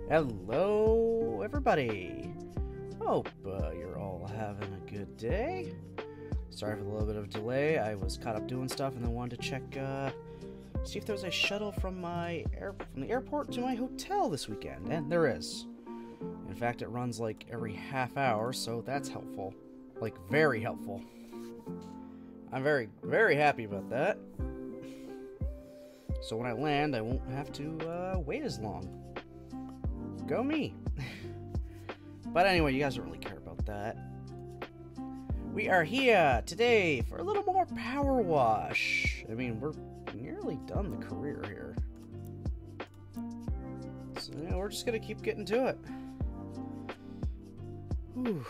Hello, everybody. Hope you're all having a good day. Sorry for the little bit of delay. I was caught up doing stuff and then wanted to check, see if there's a shuttle from from the airport to my hotel this weekend, and there is. In fact, it runs like every half hour, so that's helpful. Like, very helpful. I'm very, very happy about that. So when I land, I won't have to wait as long. Go me. But anyway, you guys don't really care about that. We are here today for a little more PowerWash. I mean, we're nearly done the career here. So, yeah, we're just gonna keep getting to it. Ooh.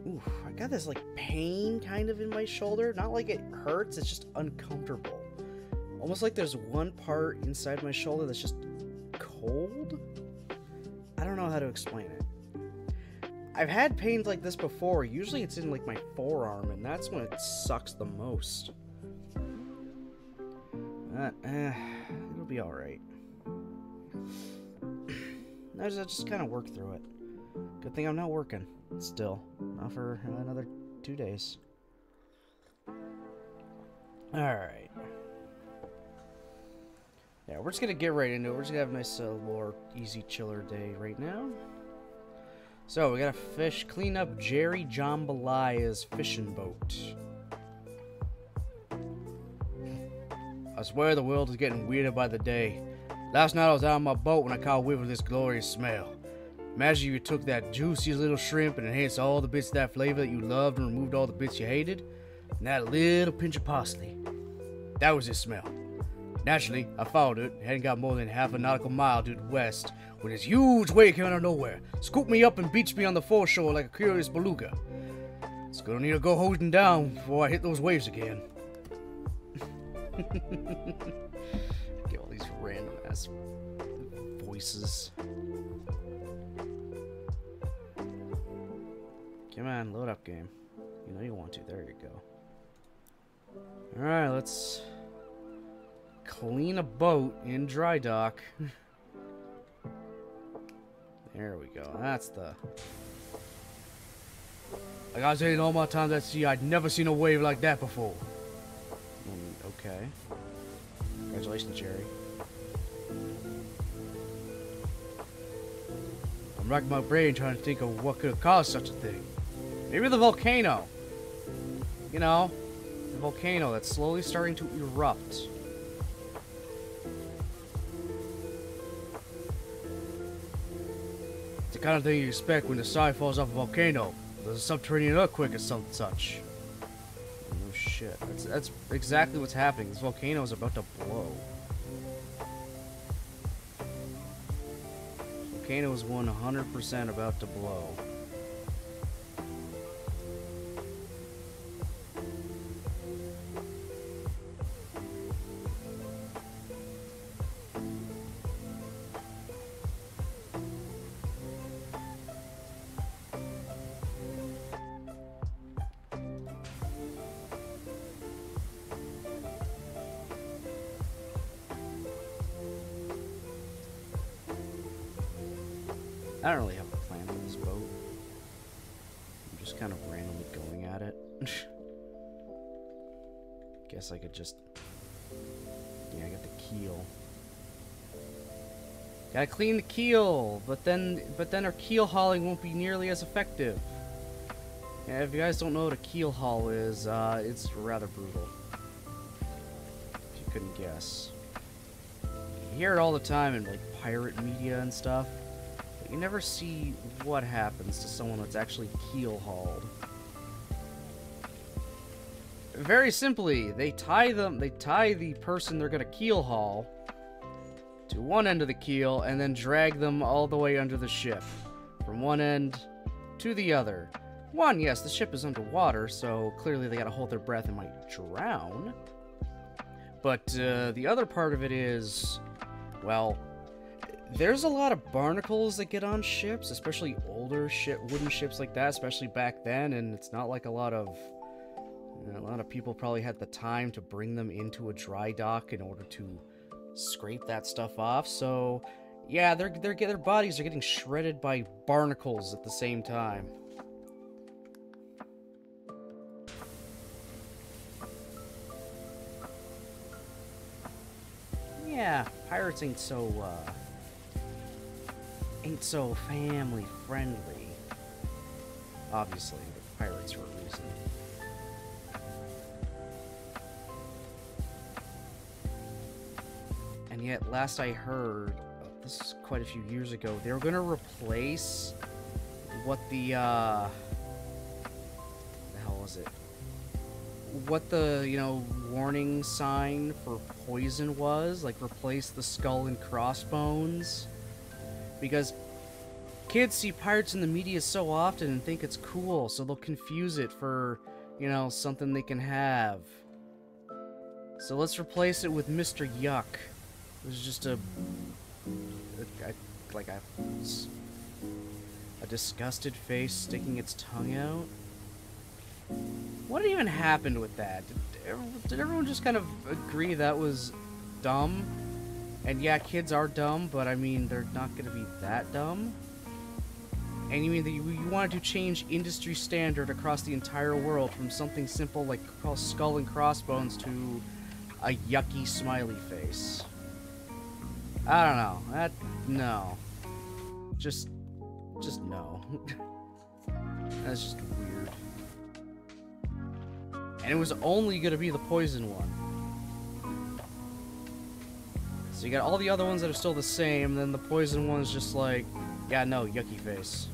Ooh, I got this, like, pain kind of in my shoulder. Not like it hurts, it's just uncomfortable. Almost like there's one part inside my shoulder that's just cold? I don't know how to explain it. I've had pains like this before. Usually it's in, like, my forearm, and that's when it sucks the most. It'll be alright. I just kind of work through it. Good thing I'm not working still. Not for another 2 days. Alright. Yeah, we're just gonna get right into it. We're just gonna have a nice more easy chiller day right now. So, we gotta clean up Jerry Jambalaya's fishing boat. I swear the world is getting weirder by the day. Last night I was out on my boat when I caught a whiff of this glorious smell. Imagine if you took that juicy little shrimp and enhanced all the bits of that flavor that you loved and removed all the bits you hated, and that little pinch of parsley. That was its smell. Naturally, I followed it, hadn't got more than half a nautical mile due west, when this huge wave came out of nowhere, scooped me up and beached me on the foreshore like a curious beluga. It's gonna need to go holding down before I hit those waves again. Get all these random ass voices. Come on, load up, game. You know you want to. There you go. Alright, let's clean a boat in dry dock. There we go. That's the... Like I was saying all my times at sea, I'd never seen a wave like that before. Okay. Congratulations, Jerry. I'm racking my brain trying to think of what could have caused such a thing. Maybe the volcano. You know, the volcano that's slowly starting to erupt. It's the kind of thing you expect when the side falls off a volcano. There's a subterranean earthquake or something such. No shit. That's exactly what's happening. This volcano is about to blow. Volcano is 100% about to blow. I don't really have a plan for this boat. I'm just kind of randomly going at it. Guess I could just... Yeah, I got the keel. Gotta clean the keel, but then our keel hauling won't be nearly as effective. Yeah, if you guys don't know what a keel haul is, it's rather brutal. If you couldn't guess. You hear it all the time in, like, pirate media and stuff. You never see what happens to someone that's actually keel hauled. Very simply, they tie the person they're gonna keel haul to one end of the keel and then drag them all the way under the ship. From one end to the other. One, yes, the ship is underwater, so clearly they gotta hold their breath and might drown. But the other part of it is, well, there's a lot of barnacles that get on ships, especially older wooden ships like that, especially back then, and it's not like a lot of people probably had the time to bring them into a dry dock in order to scrape that stuff off. So, yeah, their bodies are getting shredded by barnacles at the same time. Yeah, pirates ain't so family friendly. Obviously, they're pirates for a reason. And yet, last I heard, this is quite a few years ago, they were gonna replace what the hell was it? What the, you know, warning sign for poison was, like replace the skull and crossbones, because kids see pirates in the media so often and think it's cool, so they'll confuse it for, you know, something they can have. So let's replace it with Mr. Yuck. It was just a disgusted face sticking its tongue out. What even happened with that? Did everyone just kind of agree that was dumb? And yeah, kids are dumb, but I mean, they're not going to be that dumb. And you mean that you wanted to change industry standard across the entire world from something simple like skull and crossbones to a yucky smiley face? I don't know. No. Just no. That's just weird. And it was only gonna be the poison one. So you got all the other ones that are still the same, then the poison one's just like, yeah, no, yucky face.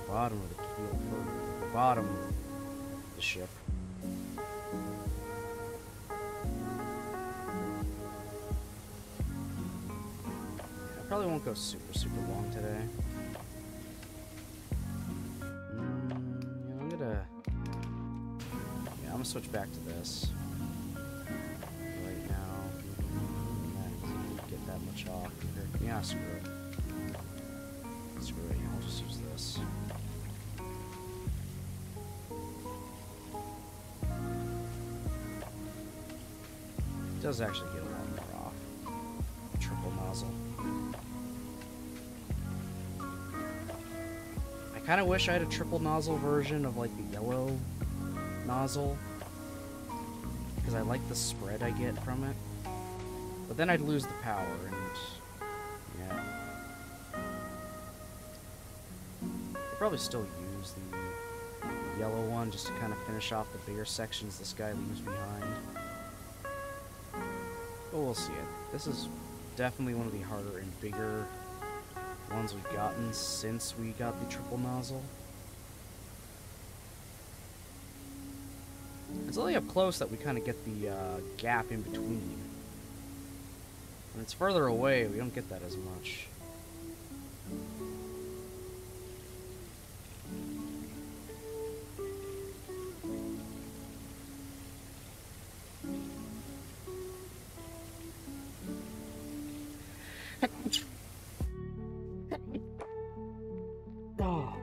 Bottom of the keel for the bottom of the ship. I probably won't go super long today. I'm gonna switch back to this right now. Get that much off. Yeah, screw it. Screw it. I'll just use this. It does actually get a lot more off. Triple nozzle. I kind of wish I had a triple nozzle version of like the yellow nozzle, because I like the spread I get from it. But then I'd lose the power, and yeah. I'd probably still use the yellow one just to kind of finish off the bigger sections this guy leaves behind. But we'll see it. This is definitely one of the harder and bigger ones we've gotten since we got the triple nozzle. It's only up close that we kind of get the gap in between. When it's further away, we don't get that as much. Oh.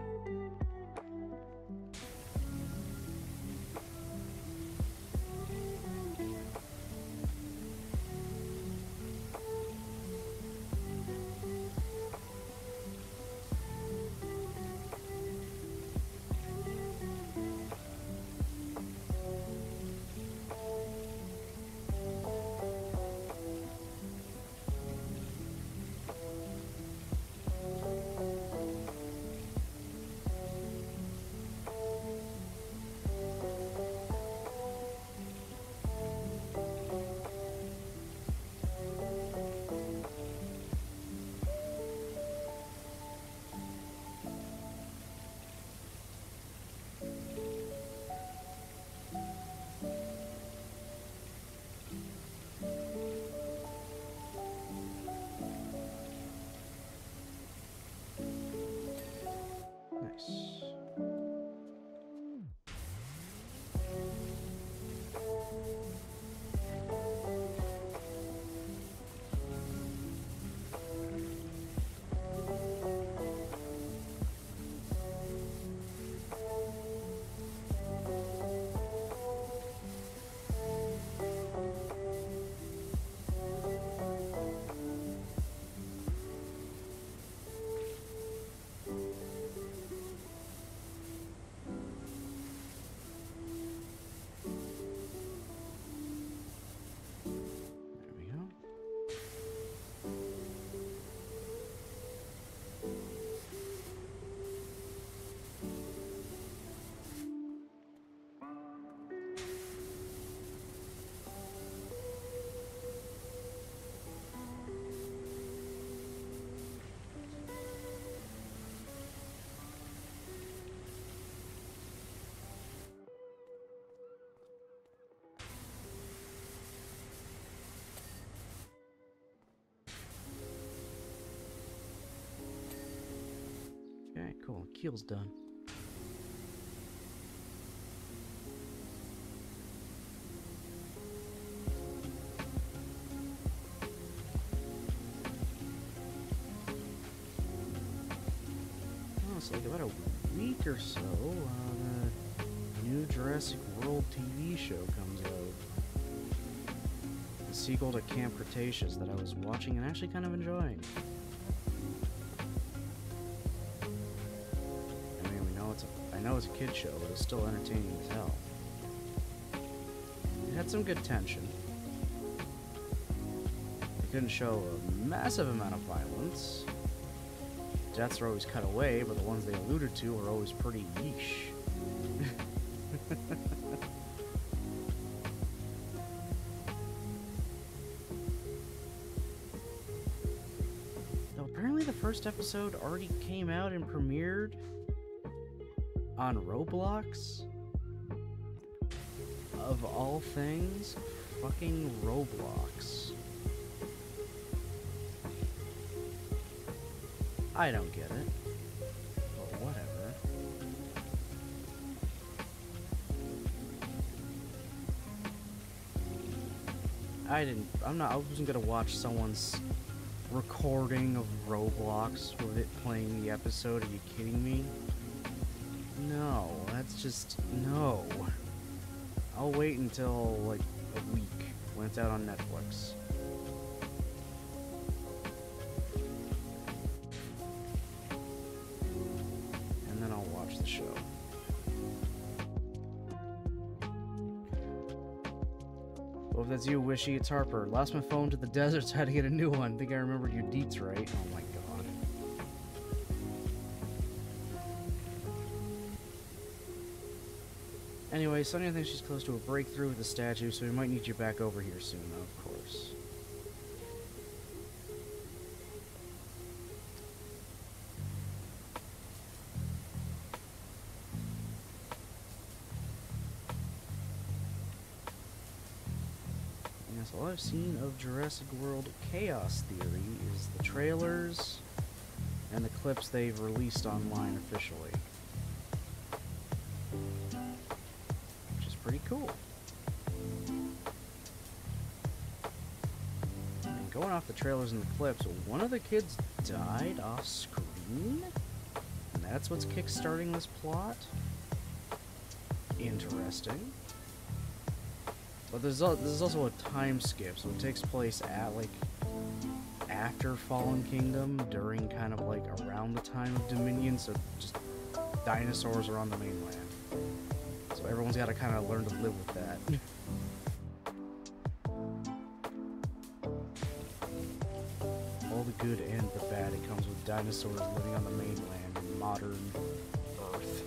Alright, cool. Keel's done. Oh, so like about a week or so, the new Jurassic World TV show comes out. The sequel to Camp Cretaceous that I was watching and actually kind of enjoying. I mean, I know it's a kid's show, but it's still entertaining as hell. It had some good tension. It couldn't show a massive amount of violence. Deaths are always cut away, but the ones they alluded to are always pretty yeesh. Though apparently the first episode already came out and premiered on Roblox. Of all things, fucking Roblox. I don't get it, but whatever. I wasn't gonna watch someone's recording of Roblox with it playing the episode. Are you kidding me? No, that's just, no. I'll wait until, like, a week when it's out on Netflix. The show. Well, if that's you, Wishy, it's Harper. Lost my phone to the deserts, had to get a new one. Think I remembered your deets right. Oh my god. Anyway, Sonia thinks she's close to a breakthrough with the statue, so we might need you back over here soon, of course. All I've seen of Jurassic World Chaos Theory is the trailers and the clips they've released online officially. Which is pretty cool. And going off the trailers and the clips, one of the kids died off screen? And that's what's kickstarting this plot? Interesting. But there's also a time skip, so it takes place at, like, after Fallen Kingdom, during kind of, like, around the time of Dominion, so just dinosaurs are on the mainland. So everyone's got to kind of learn to live with that. All the good and the bad, it comes with dinosaurs living on the mainland in modern Earth.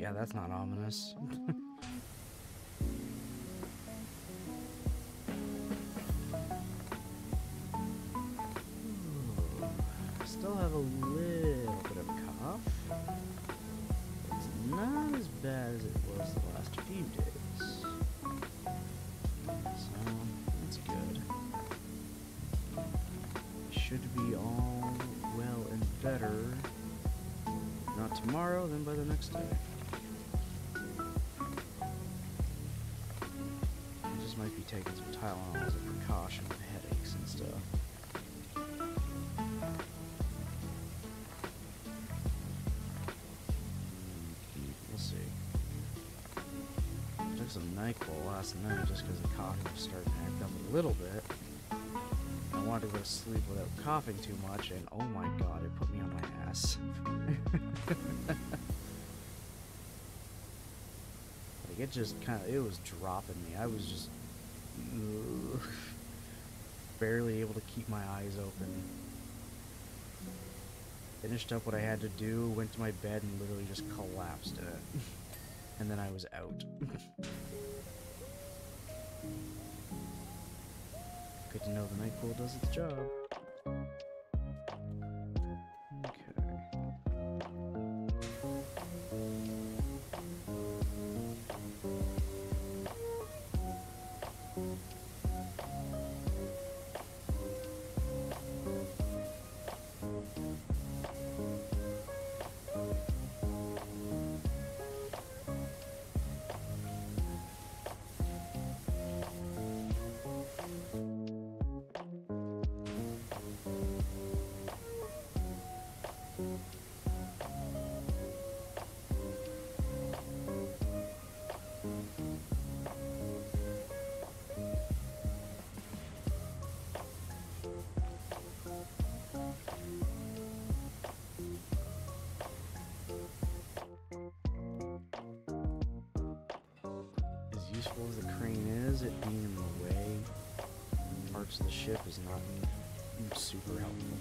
Yeah, that's not ominous. Still have a little bit of a cough. It's not as bad as it was the last few days. So, that's good. Should be all well and better. Not tomorrow, then by the next day. I just might be taking some Tylenol as a precaution with headaches and stuff. We'll see. I took some NyQuil last night just because the coughing was starting to act up a little bit. I wanted to go to sleep without coughing too much, and oh my god, it put me on my ass. Like, it just it was dropping me. I was just barely able to keep my eyes open. Finished up what I had to do, went to my bed, and literally just collapsed in it. And then I was out. Good to know the NyQuil does its job. Useful as the crane is, it being in the way parts of the ship is not super helpful.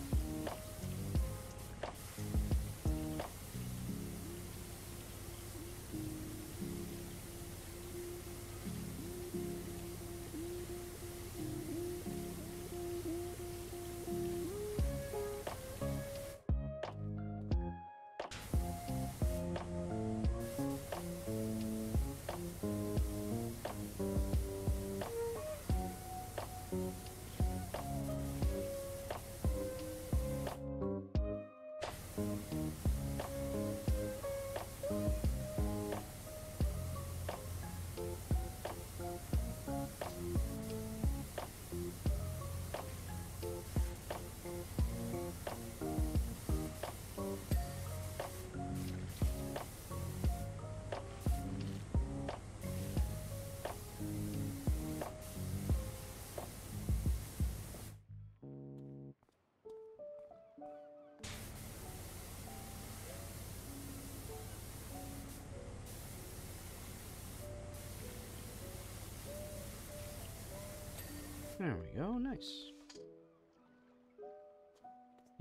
There we go, nice.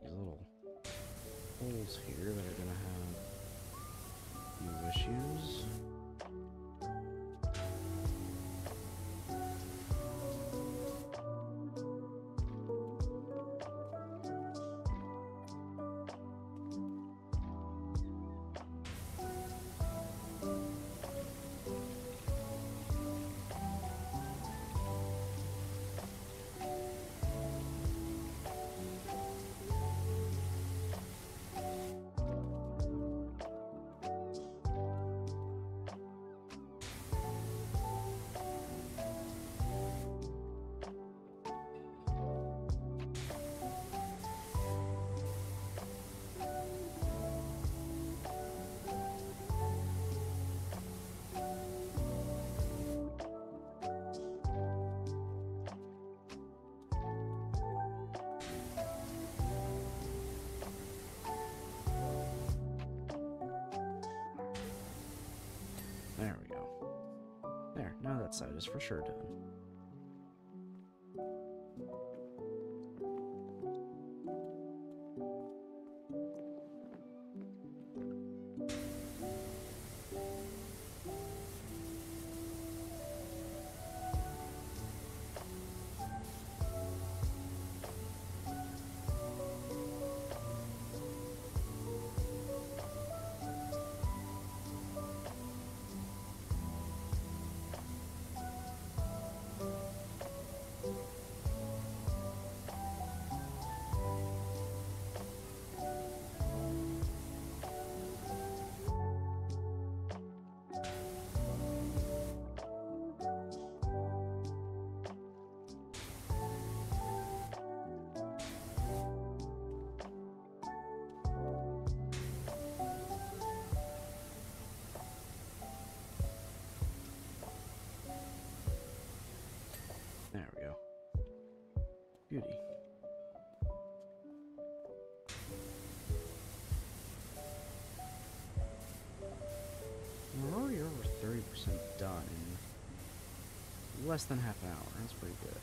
These little holes here that are gonna have a few issues. There we go. There, now that side is for sure done. done in less than half an hour. That's pretty good.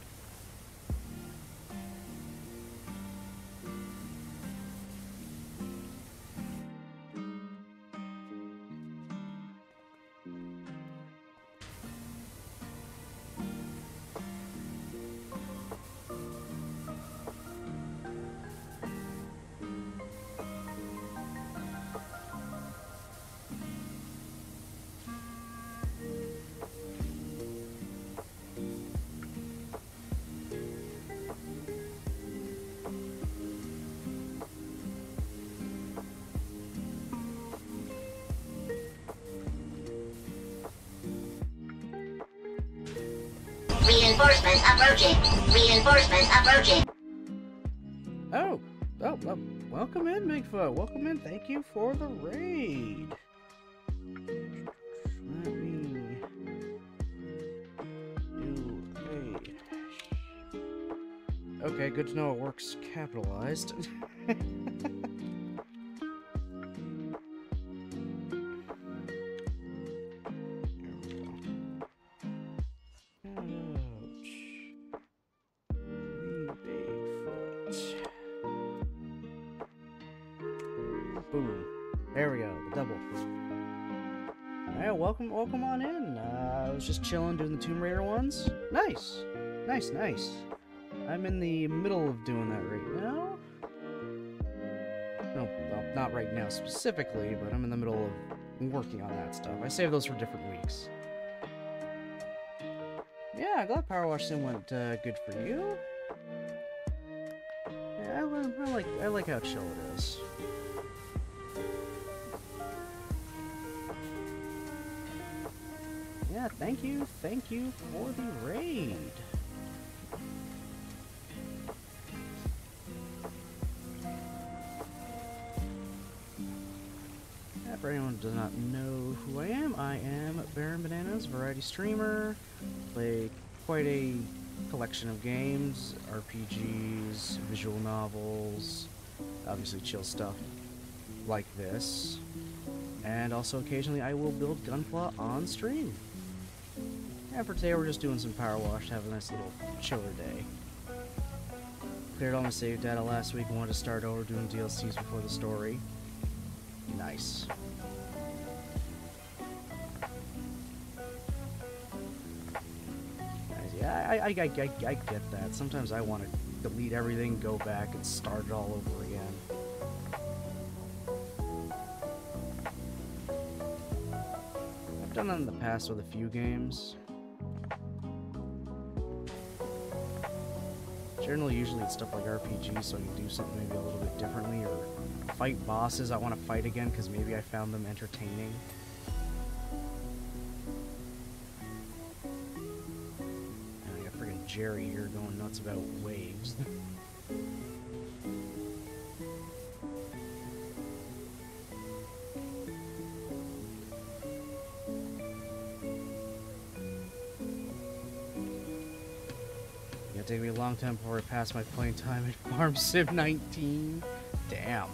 Reinforcements approaching. Reinforcements approaching. Oh, welcome in, Bigfoot. Welcome in. Thank you for the raid. Let me do a... Okay, good to know it works capitalized. Boom. There we go, the double. Alright, welcome on in. I was just chilling doing the Tomb Raider ones. Nice. Nice. I'm in the middle of doing that right now. No, well, not right now specifically, but I'm in the middle of working on that stuff. I save those for different weeks. Yeah, I'm glad PowerWash Sim went good for you. Yeah, I like how chill it is. Yeah, thank you for the raid. Yeah, for anyone who does not know who I am Baron Bananas, variety streamer. Play quite a collection of games, RPGs, visual novels, obviously chill stuff like this. And also occasionally I will build Gunpla on stream. And for today we're just doing some PowerWash to have a nice little chiller day. Cleared all my save data last week and wanted to start over doing DLCs before the story. Nice. Yeah, I get that. Sometimes I want to delete everything, go back, and start it all over again. I've done that in the past with a few games. Generally, usually it's stuff like RPGs, so I can do something maybe a little bit differently, or fight bosses I want to fight again because maybe I found them entertaining. And I got friggin' Jerry here going nuts about waves. It'll take me a long time before I pass my playing time at Farm Sim 19. Damn.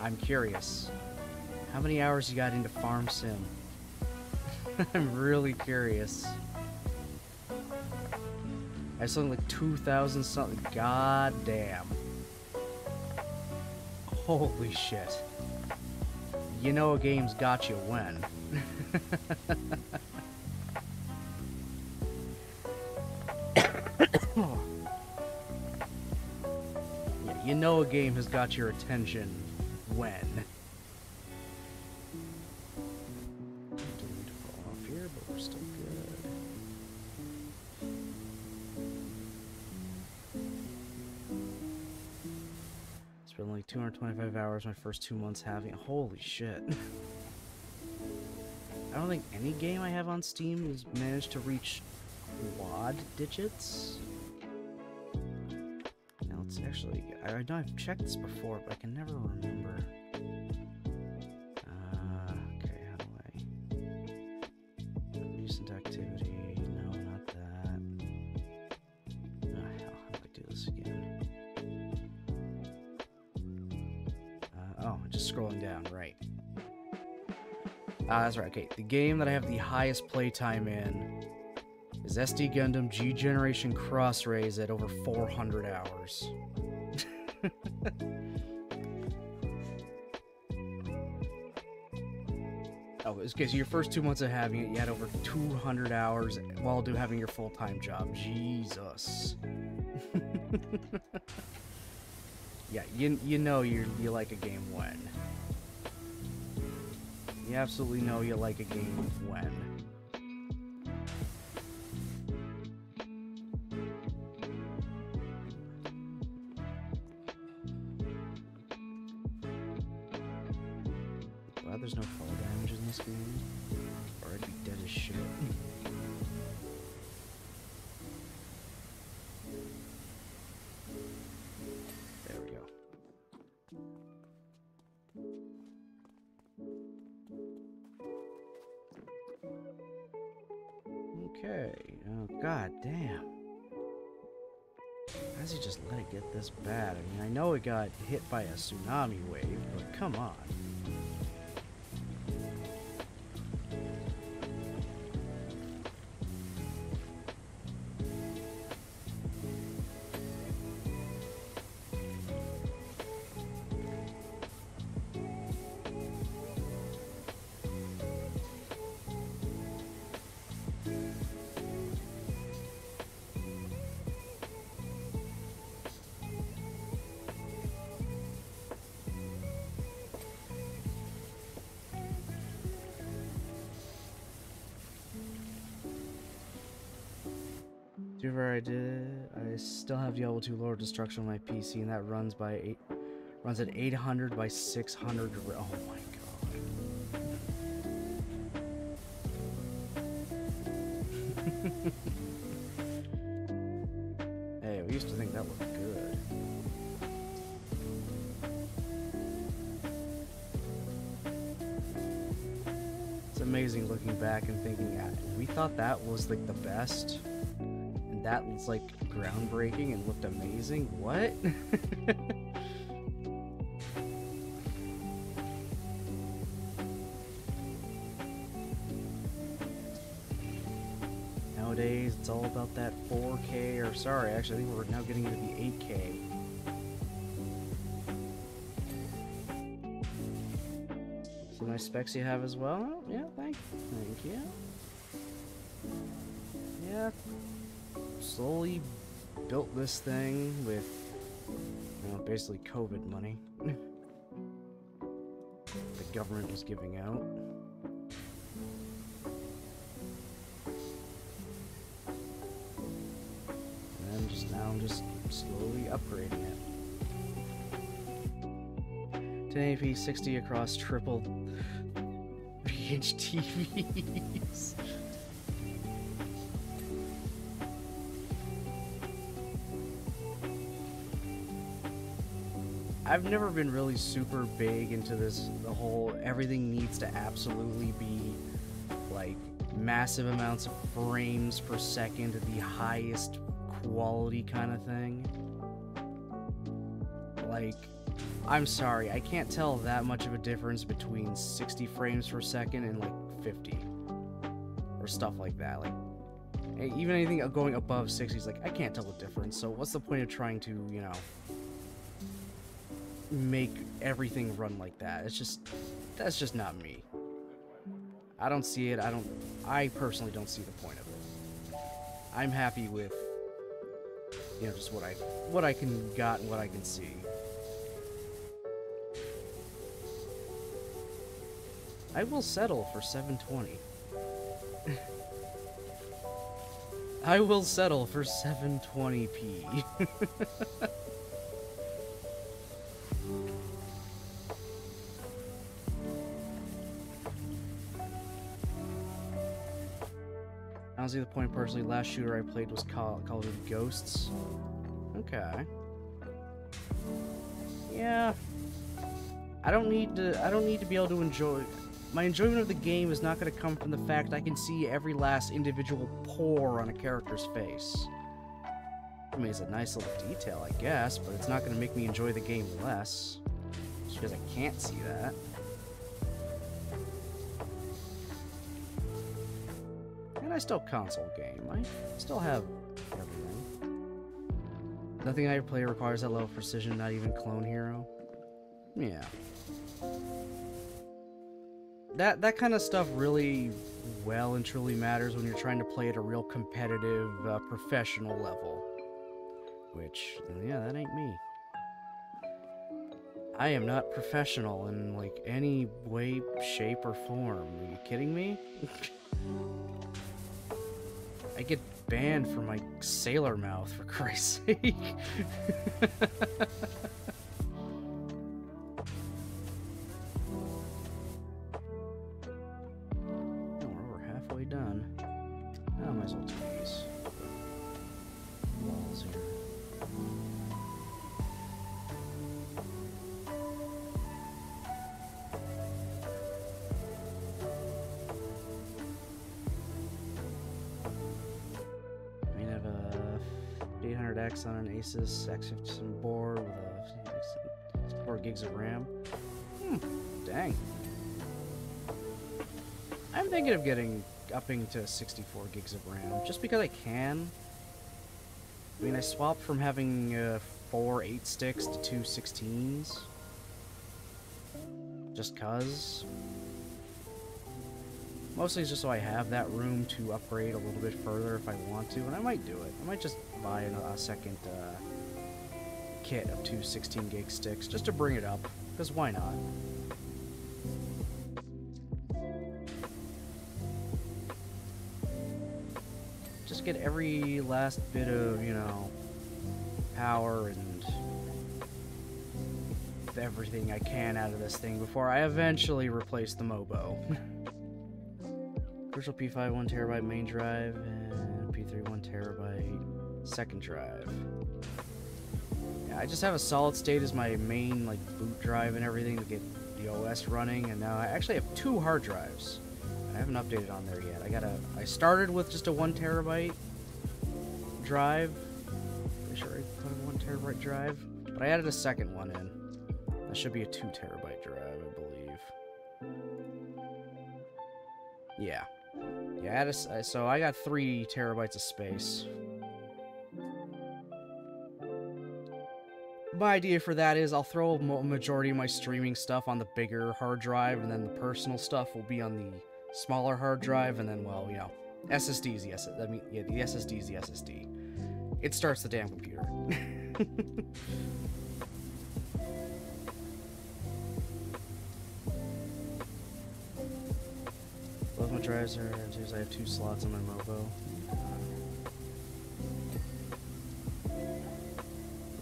I'm curious. How many hours you got into Farm Sim? I'm really curious. I have something like 2,000 something. God damn. Holy shit. You know a game's got you when. Yeah, you know a game has got your attention when. Didn't fall off here, but we're still good. Spent like 225 hours my first 2 months having. Holy shit. I don't think any game I have on Steam has managed to reach quad digits. Now let's actually... I know I've checked this before, but I can never remember. Okay, how do I... Recent activity... No, not that. Oh, hell, how do I do this again? Oh, Oh, just scrolling down, right. Ah, that's right. Okay, the game that I have the highest playtime in is SD Gundam G Generation Cross Rays at over 400 hours. Oh, it's because your first 2 months of having it, you had over 200 hours while having your full-time job. Jesus. Yeah, you know you like a game when. You absolutely know you like a game when. Glad there's no fall damage in this game, or I'd be dead as shit. There we go. Okay. Oh, god damn. How does he just let it get this bad? I mean, I know it got hit by a tsunami wave, but come on. Whatever I did, I still have Diablo 2 Lord of Destruction on my PC, and that runs at 800 by 600. Oh my god. Hey, we used to think that looked good. It's amazing looking back and thinking, we thought that was like the best. That was like groundbreaking and looked amazing. What? Nowadays, it's all about that 4K, or sorry, actually, I think we're now getting into the 8K. See my specs you have as well? Yeah, thank you. Yeah. Slowly built this thing with, you know, basically COVID money the government was giving out. And now I'm just slowly upgrading it. 1080p 60 across triple 3-inch TVs. I've never been really super big into the whole everything needs to absolutely be like massive amounts of frames per second at the highest quality kind of thing. Like, I'm sorry, I can't tell that much of a difference between 60 frames per second and like 50 or stuff like that. Like, even anything going above 60 is like, I can't tell the difference, so what's the point of trying to, you know, make everything run like that? It's just, that's just not me. I don't see it. I personally don't see the point of it. I'm happy with, you know, just what I can got and what I can see. I will settle for 720. I will settle for 720p. I don't see the point personally. Last shooter I played was Call of Duty Ghosts. Okay. Yeah. I don't need to be able to enjoy. My enjoyment of the game is not going to come from the fact I can see every last individual pore on a character's face. I mean, it's a nice little detail, I guess, but it's not going to make me enjoy the game less. Just because I can't see that. And I still console game. I still have everything. Nothing I play requires that level of precision, not even Clone Hero. Yeah. That kind of stuff really well and truly matters when you're trying to play at a real competitive, professional level. Which, yeah, that ain't me. I am not professional in, like, any way, shape, or form. Are you kidding me? I get banned for my sailor mouth, for Christ's sake. Done. Oh, I might as well do these walls here. I have a 800X on an Asus X57 board with a 4 gigs of RAM. Dang. I'm thinking of upping to 64 gigs of RAM, just because I can. I mean, I swapped from having 4 8-sticks to 2 16s. Just cuz. Mostly it's just so I have that room to upgrade a little bit further if I want to, and I might do it. I might just buy a second kit of 2 16-gig sticks, just to bring it up, because why not? Just get every last bit of, you know, power and everything I can out of this thing before I eventually replace the Mobo. Crucial P5 1TB main drive and P3 1TB second drive. Yeah, I just have a solid state as my main, like, boot drive and everything to get the OS running, and now I actually have 2 hard drives. I haven't updated on there yet. I started with just a 1TB drive. Pretty sure I put a 1TB drive, but I added a second one in. That should be a 2TB drive, I believe. Yeah. Yeah, so I got 3 terabytes of space. My idea for that is I'll throw a majority of my streaming stuff on the bigger hard drive, and then the personal stuff will be on the smaller hard drive, and then, well, you know, SSD is the SSD. I mean, yeah, the SSD is the SSD. It starts the damn computer. Both my drives are, I have 2 slots on my Mobo.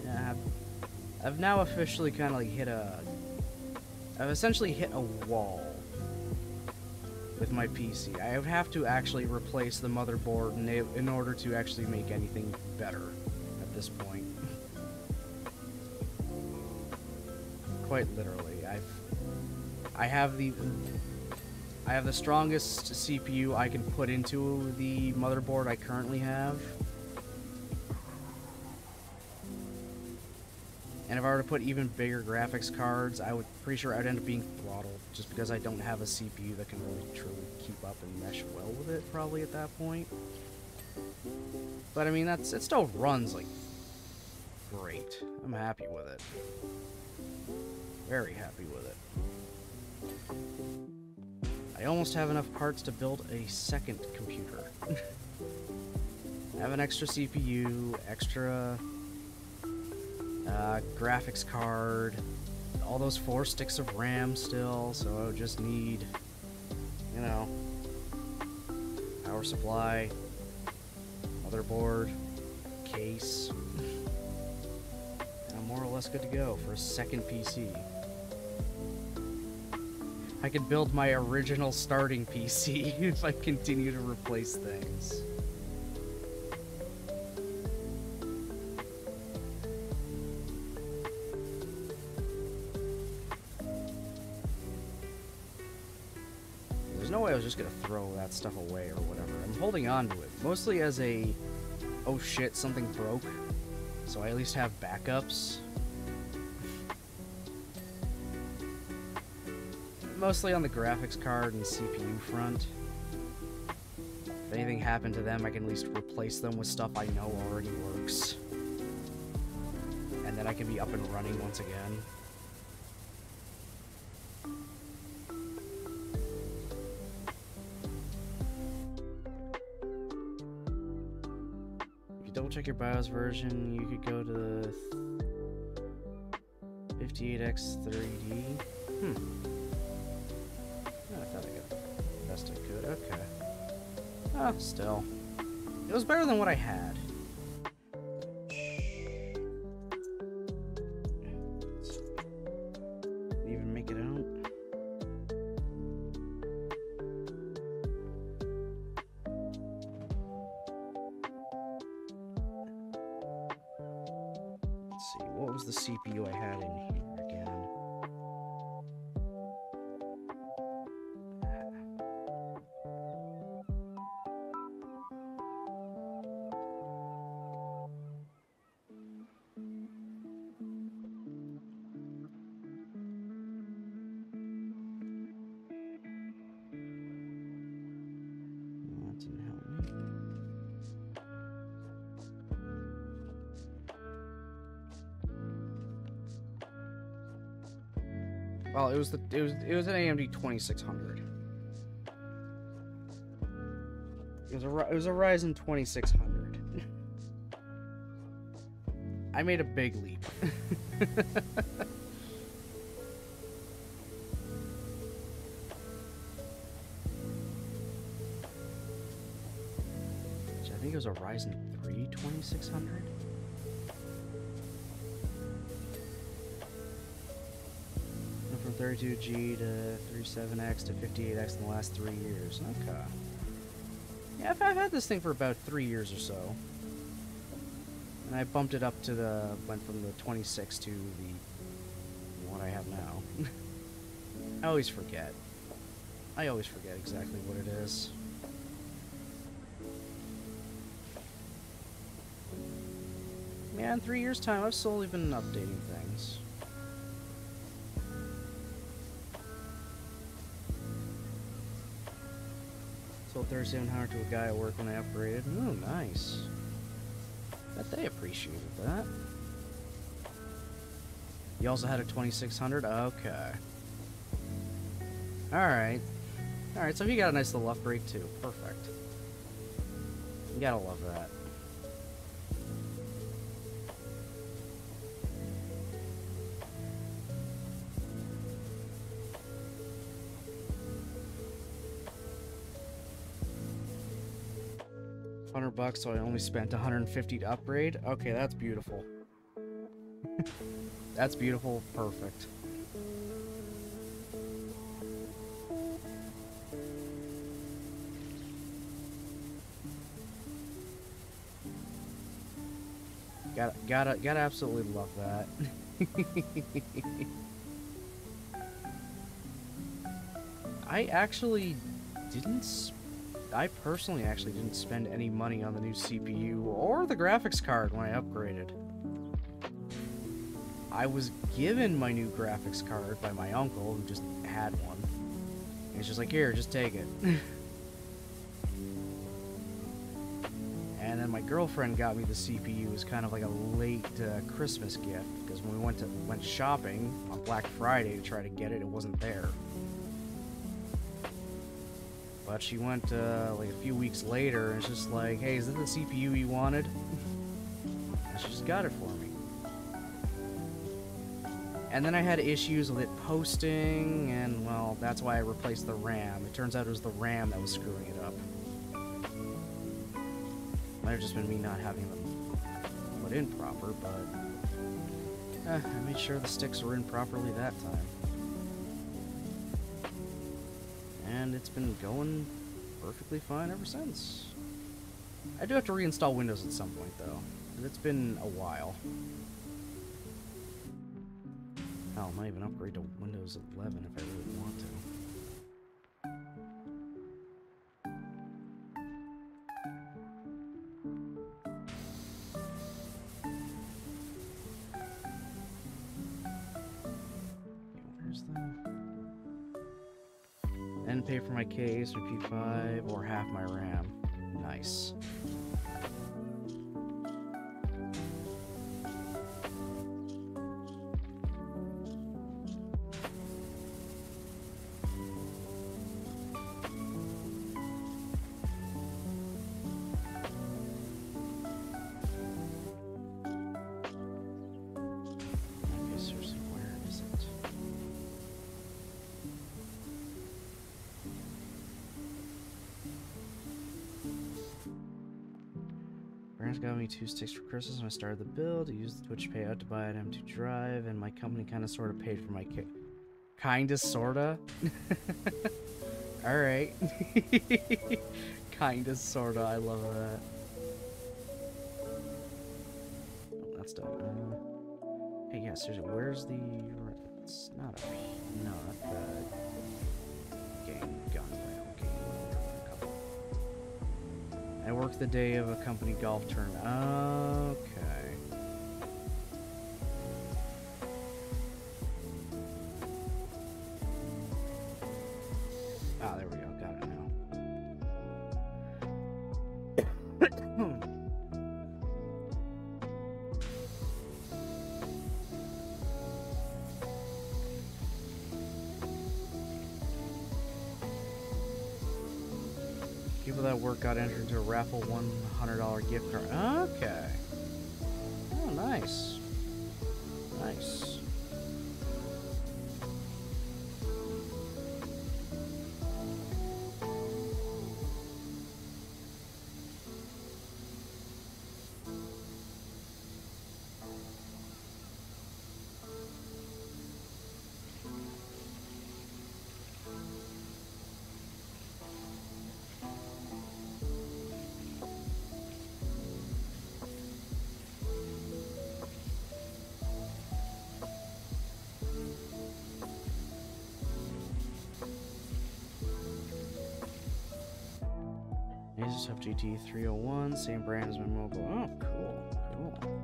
Yeah, I've now officially kind of like I've essentially hit a wall with my PC. I would have to actually replace the motherboard in order to actually make anything better at this point. Quite literally, I have the strongest CPU I can put into the motherboard I currently have. And if I were to put even bigger graphics cards, pretty sure I'd end up being throttled, just because I don't have a CPU that can really truly keep up and mesh well with it, probably at that point. But I mean, it still runs like great. I'm happy with it. Very happy with it. I almost have enough parts to build a second computer. I have an extra CPU, extra graphics card, all those 4 sticks of RAM still, so I would just need, you know, power supply, motherboard, case, and I'm more or less good to go for a second PC. I could build my original starting PC if I continue to replace things. There's no way I was just gonna throw that stuff away or whatever. I'm holding on to it, mostly as a, oh shit, something broke, so I at least have backups. Mostly on the graphics card and CPU front. If anything happened to them, I can at least replace them with stuff I know already works. And then I can be up and running once again. If you double check your BIOS version, you could go to 58x30D. Oh, I thought I got the best I could. Okay. Oh, still. It was better than what I had. Didn't even make it out. Let's see, what was the CPU I had in here again? That didn't help me. Well, it was an AMD 2600. It was a Ryzen 2600. I made a big leap. I think it was a Ryzen 3 2600. From 32G to 37X to 58X in the last 3 years. Okay. Yeah, I've had this thing for about 3 years or so. And I bumped it up to went from the 26 to the what I have now. I always forget. I always forget exactly what it is. Yeah, in 3 years' time, I've slowly been updating things. Sold 3700 to a guy at work when I upgraded. Oh, nice. Bet they appreciated that. You also had a 2600? Okay. Alright. Alright, so he got a nice little upgrade too. Perfect. You gotta love that. $100, so I only spent 150 to upgrade. Okay, that's beautiful. That's beautiful. Perfect. Gotta absolutely love that. I personally actually didn't spend any money on the new CPU or the graphics card when I upgraded. I was given my new graphics card by my uncle, who just had one. And he's just like, here, just take it. And then my girlfriend got me the CPU as kind of like a late Christmas gift, because when we went shopping on Black Friday to try to get it, it wasn't there. But she went like a few weeks later, and it's just like, hey, is this the CPU you wanted? And she just got it for me. And then I had issues with it posting, and well, that's why I replaced the RAM. It turns out it was the RAM that was screwing it up. Might have just been me not having them put in proper, but I made sure the sticks were in properly that time. And it's been going perfectly fine ever since. I do have to reinstall Windows at some point, though. It's been a while. Hell, I might even upgrade to Windows 11 if I really want to. And pay for my case or P5 or half my RAM. Nice. Parents got me 2 sticks for Christmas when I started the build. I used the Twitch payout to buy an M2 drive, and my company kind of sort of paid for my kit. Kinda, sorta? Alright. Kinda, sorta, I love that. Oh, that's done. Hey, yeah, seriously, where's the... It's not a... No, not the... Game gun. I worked the day of a company golf tournament. Okay. Ah, there we go. Got it now. People that work got entered into a raffle $100 gift card. Okay. Oh, nice. Nice. Asus FGT 301, same brand as my mobile. Oh, cool, cool.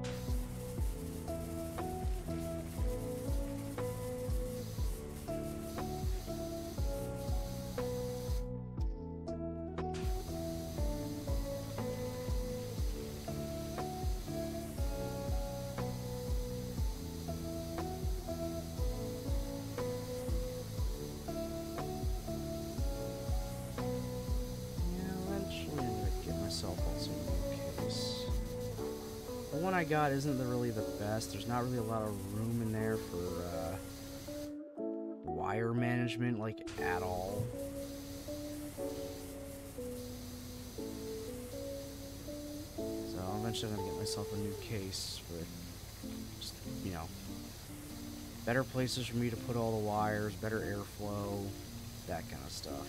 I got isn't really the best. There's not really a lot of room in there for wire management, like, at all. So eventually I'm gonna get myself a new case with just, you know, better places for me to put all the wires, better airflow, that kind of stuff.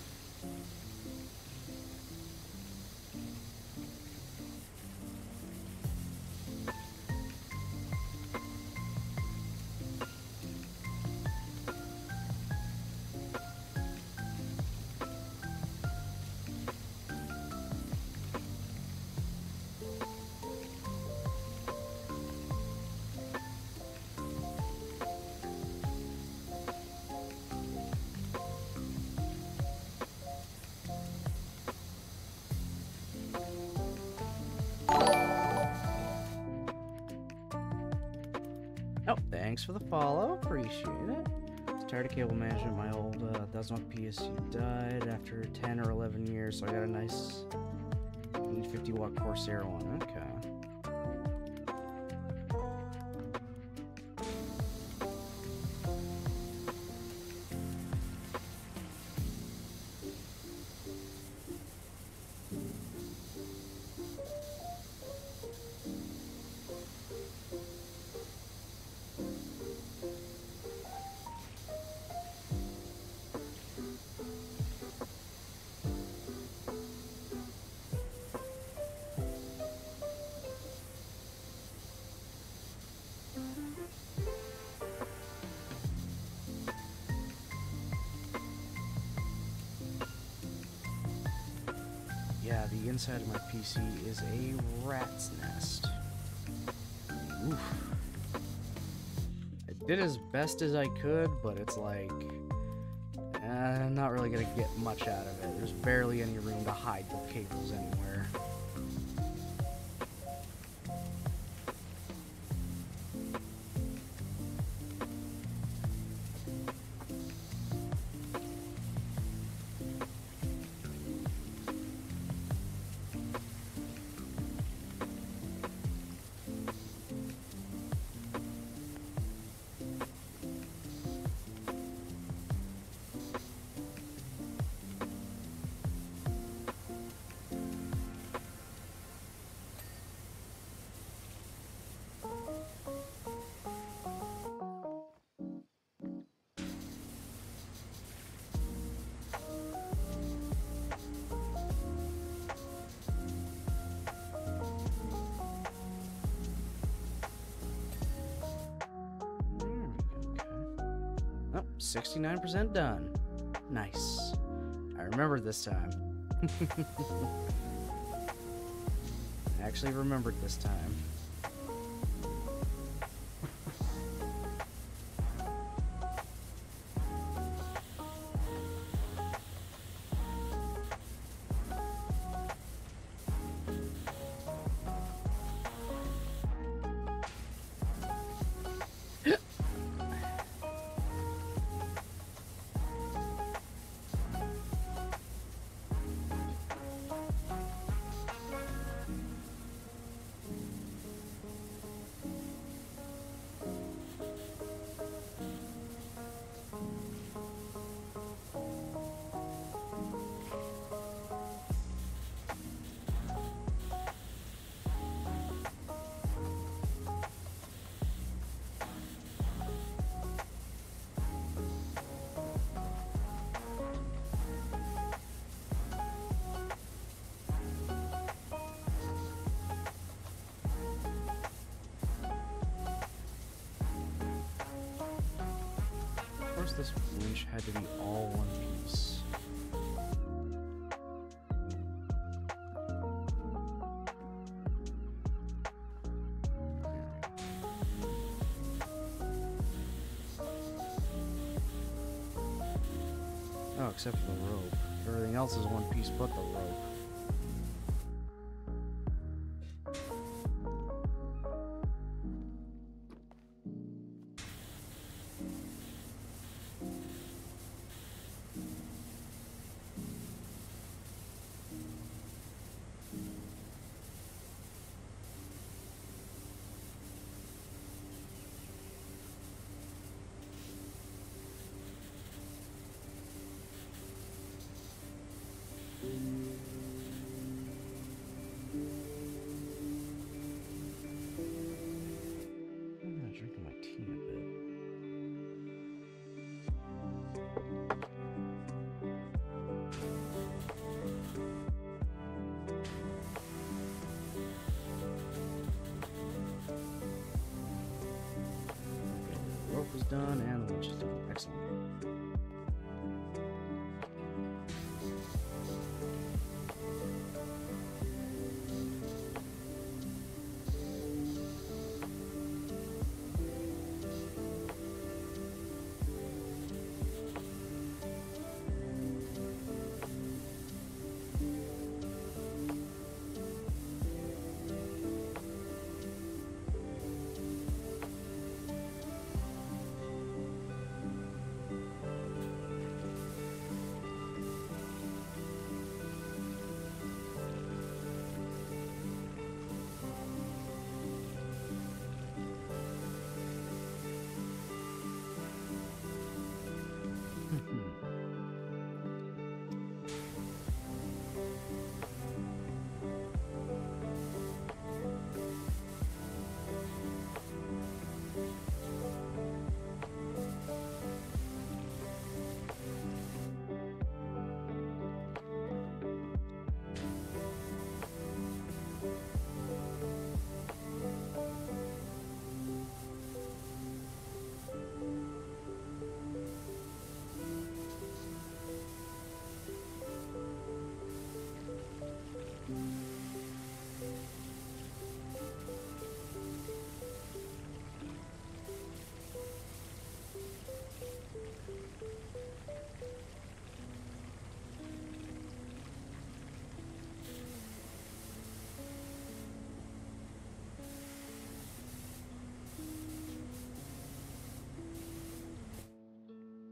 Oh, thanks for the follow. Appreciate it. Started cable management. My old 1000 PSU died after 10 or 11 years, so I got a nice 850-watt Corsair one. Okay. Yeah, the inside of my PC is a rat's nest. Oof. I did as best as I could, but it's like, Not really gonna get much out of it. There's barely any room to hide the cables anywhere. Oh, 69% done. Nice. I remembered this time. I actually remembered this time. Of course, this winch had to be all one piece. Oh, except for the rope. Everything else is one piece but the rope. I'm not drinking my tea a bit. Okay, the rope is done and the winch is done. Excellent.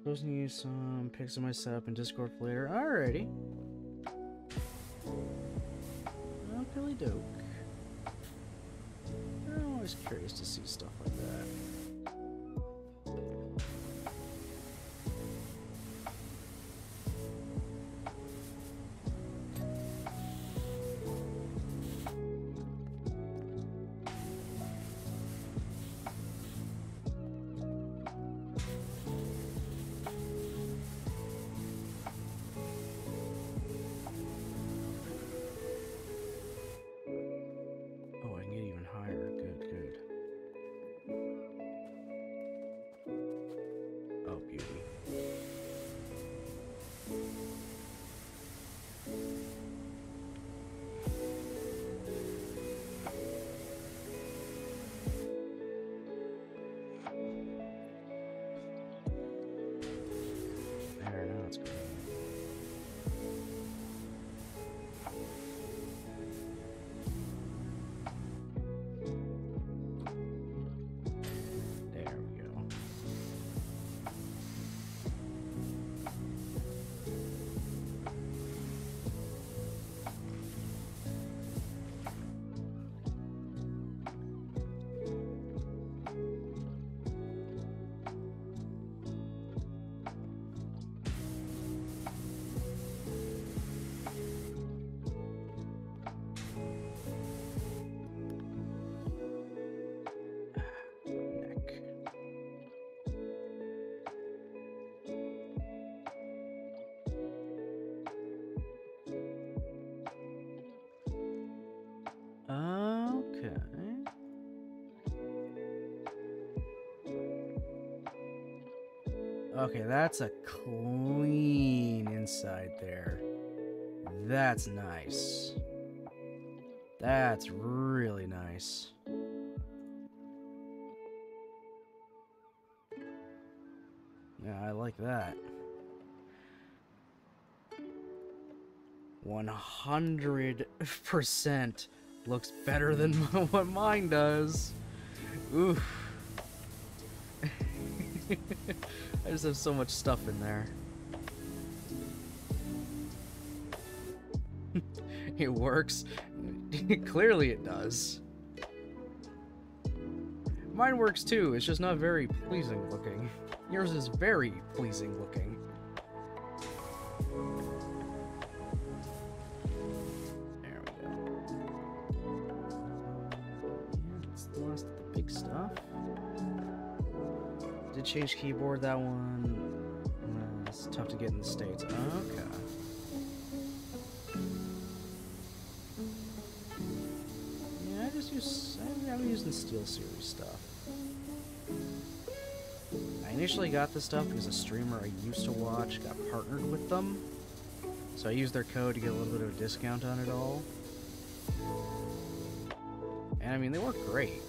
Posting you some pics of my setup in Discord for later. Alrighty. Billy Doke. I'm always curious to see stuff like that. Okay, that's a clean inside there. That's nice. That's really nice. Yeah, I like that. 100% looks better than what mine does. Oof. I just have so much stuff in there. It works. Clearly it does. Mine works too, it's just not very pleasing looking. Yours is very pleasing looking. There we go. Yeah, that's the last of the big stuff. Did change keyboard, that one. It's tough to get in the States. Okay. Yeah, I just use. I'm using SteelSeries stuff. I initially got this stuff because a streamer I used to watch got partnered with them, so I used their code to get a little bit of a discount on it all. And I mean, they work great.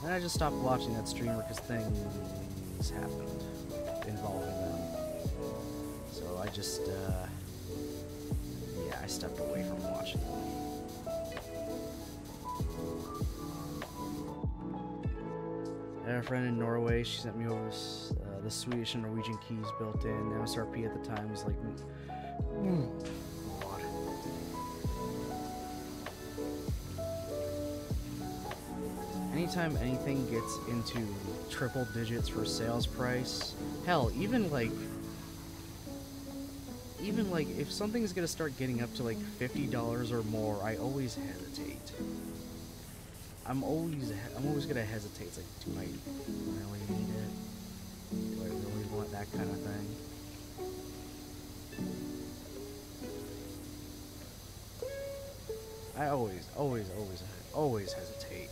And I just stopped watching that streamer because things happened involving them. So I just, yeah, I stepped away from watching them. I had a friend in Norway, she sent me over the Swedish and Norwegian keys built in. The MSRP at the time was like, God. Anytime anything gets into triple digits for sales price, hell, even like if something's gonna start getting up to like $50 or more, I always hesitate. I'm always gonna hesitate. It's like, do I really need it? Do I really want that kind of thing? I always hesitate.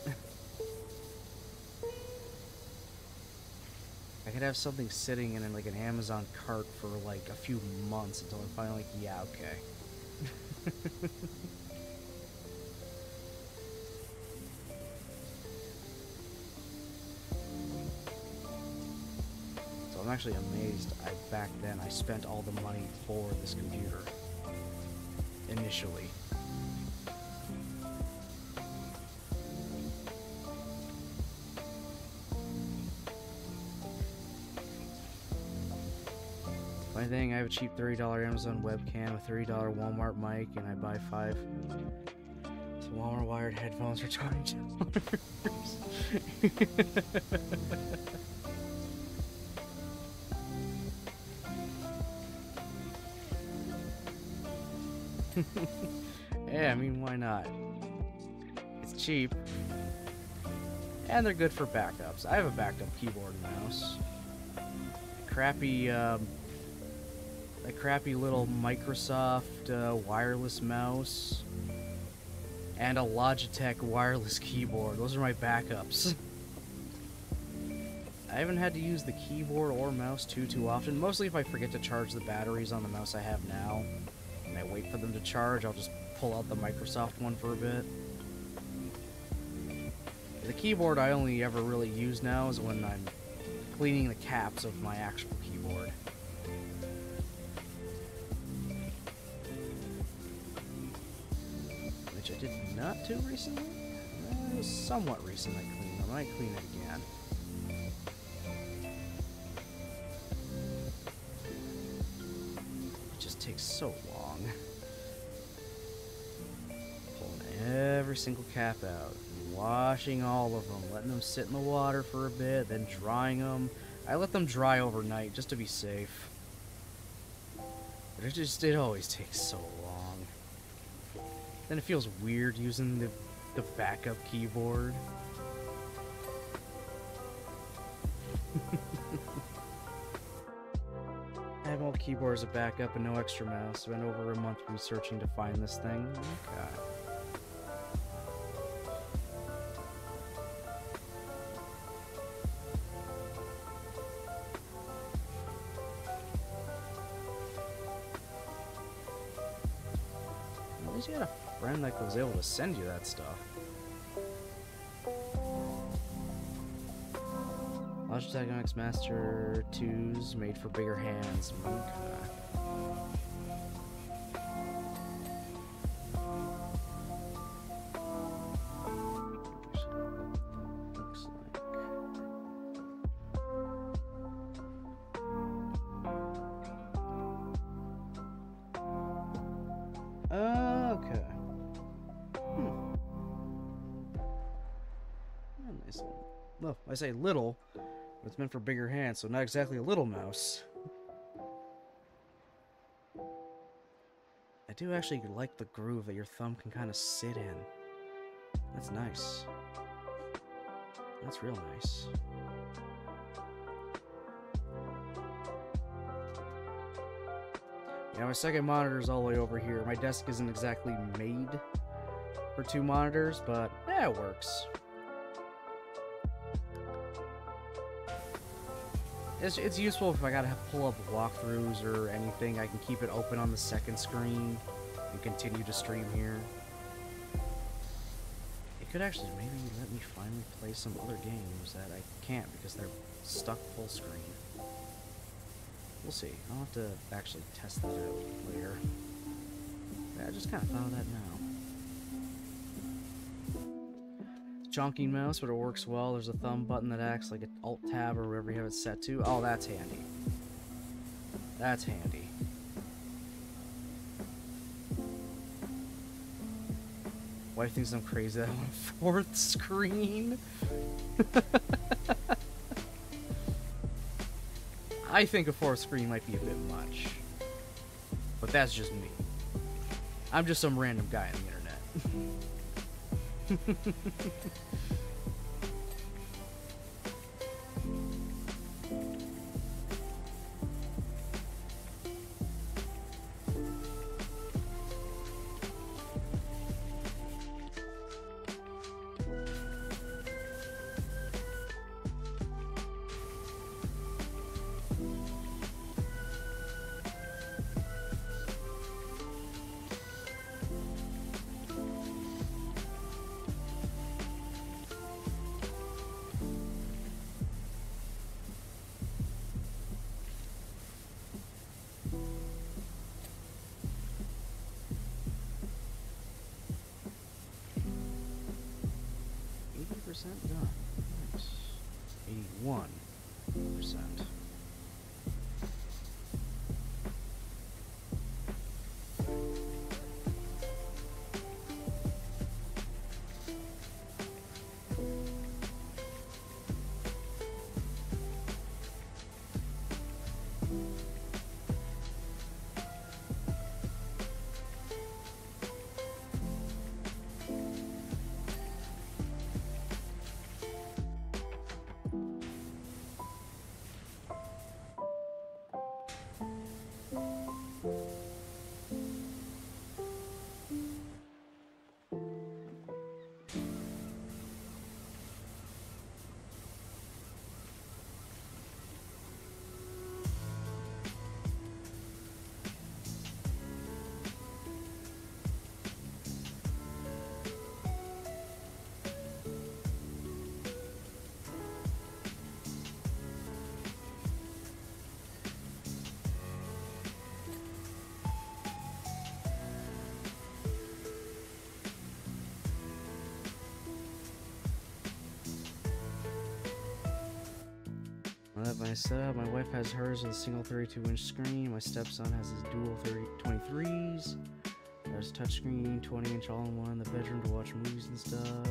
I could have something sitting in like an Amazon cart for like a few months until I'm finally like, yeah, okay. So I'm actually amazed back then I spent all the money for this computer initially. My thing, I have a cheap $30 Amazon webcam, a $30 Walmart mic, and I buy 5 Walmart wired headphones for $20. Yeah, I mean, why not? It's cheap. And they're good for backups. I have a backup keyboard and mouse. That crappy little Microsoft wireless mouse. And a Logitech wireless keyboard. Those are my backups. I haven't had to use the keyboard or mouse too often. Mostly if I forget to charge the batteries on the mouse I have now. And I wait for them to charge, I'll just pull out the Microsoft one for a bit. The keyboard I only ever really use now is when I'm cleaning the caps of my actual keyboard. Which I did not do recently? It was somewhat recent I cleaned them. I might clean it again. It just takes so long. Pulling every single cap out. Washing all of them, letting them sit in the water for a bit, then drying them. I let them dry overnight just to be safe. But it always takes so long. Then it feels weird using the backup keyboard. I have old keyboard as a backup and no extra mouse. Spent over a month researching to find this thing. Okay. At least you had a friend that was able to send you that stuff. Logitech MX Master 2s made for bigger hands. Okay. Looks like. Okay. Nice. Well, I say little, but it's meant for bigger hands, so not exactly a little mouse. I do actually like the groove that your thumb can kind of sit in. That's nice. That's real nice. Yeah, my second monitor is all the way over here. My desk isn't exactly made for 2 monitors, but yeah, it works. It's useful if I gotta pull up walkthroughs or anything. I can keep it open on the second screen and continue to stream here. It could actually maybe let me finally play some other games that I can't because they're stuck full screen. We'll see. I'll have to actually test that out later. Yeah, I just kind of thought of that now. Chonking mouse, but it works well. There's a thumb button that acts like an Alt-Tab or whatever you have it set to. Oh, that's handy. That's handy. Wife thinks I'm crazy that I want a 4th screen. I think a 4th screen might be a bit much. But that's just me. I'm just some random guy on the internet. 80% done. Nice. 81%. nice setup. My wife has hers with a single 32-inch screen. My stepson has his dual 23s. There's a touchscreen, 20-inch all-in-one in the bedroom to watch movies and stuff.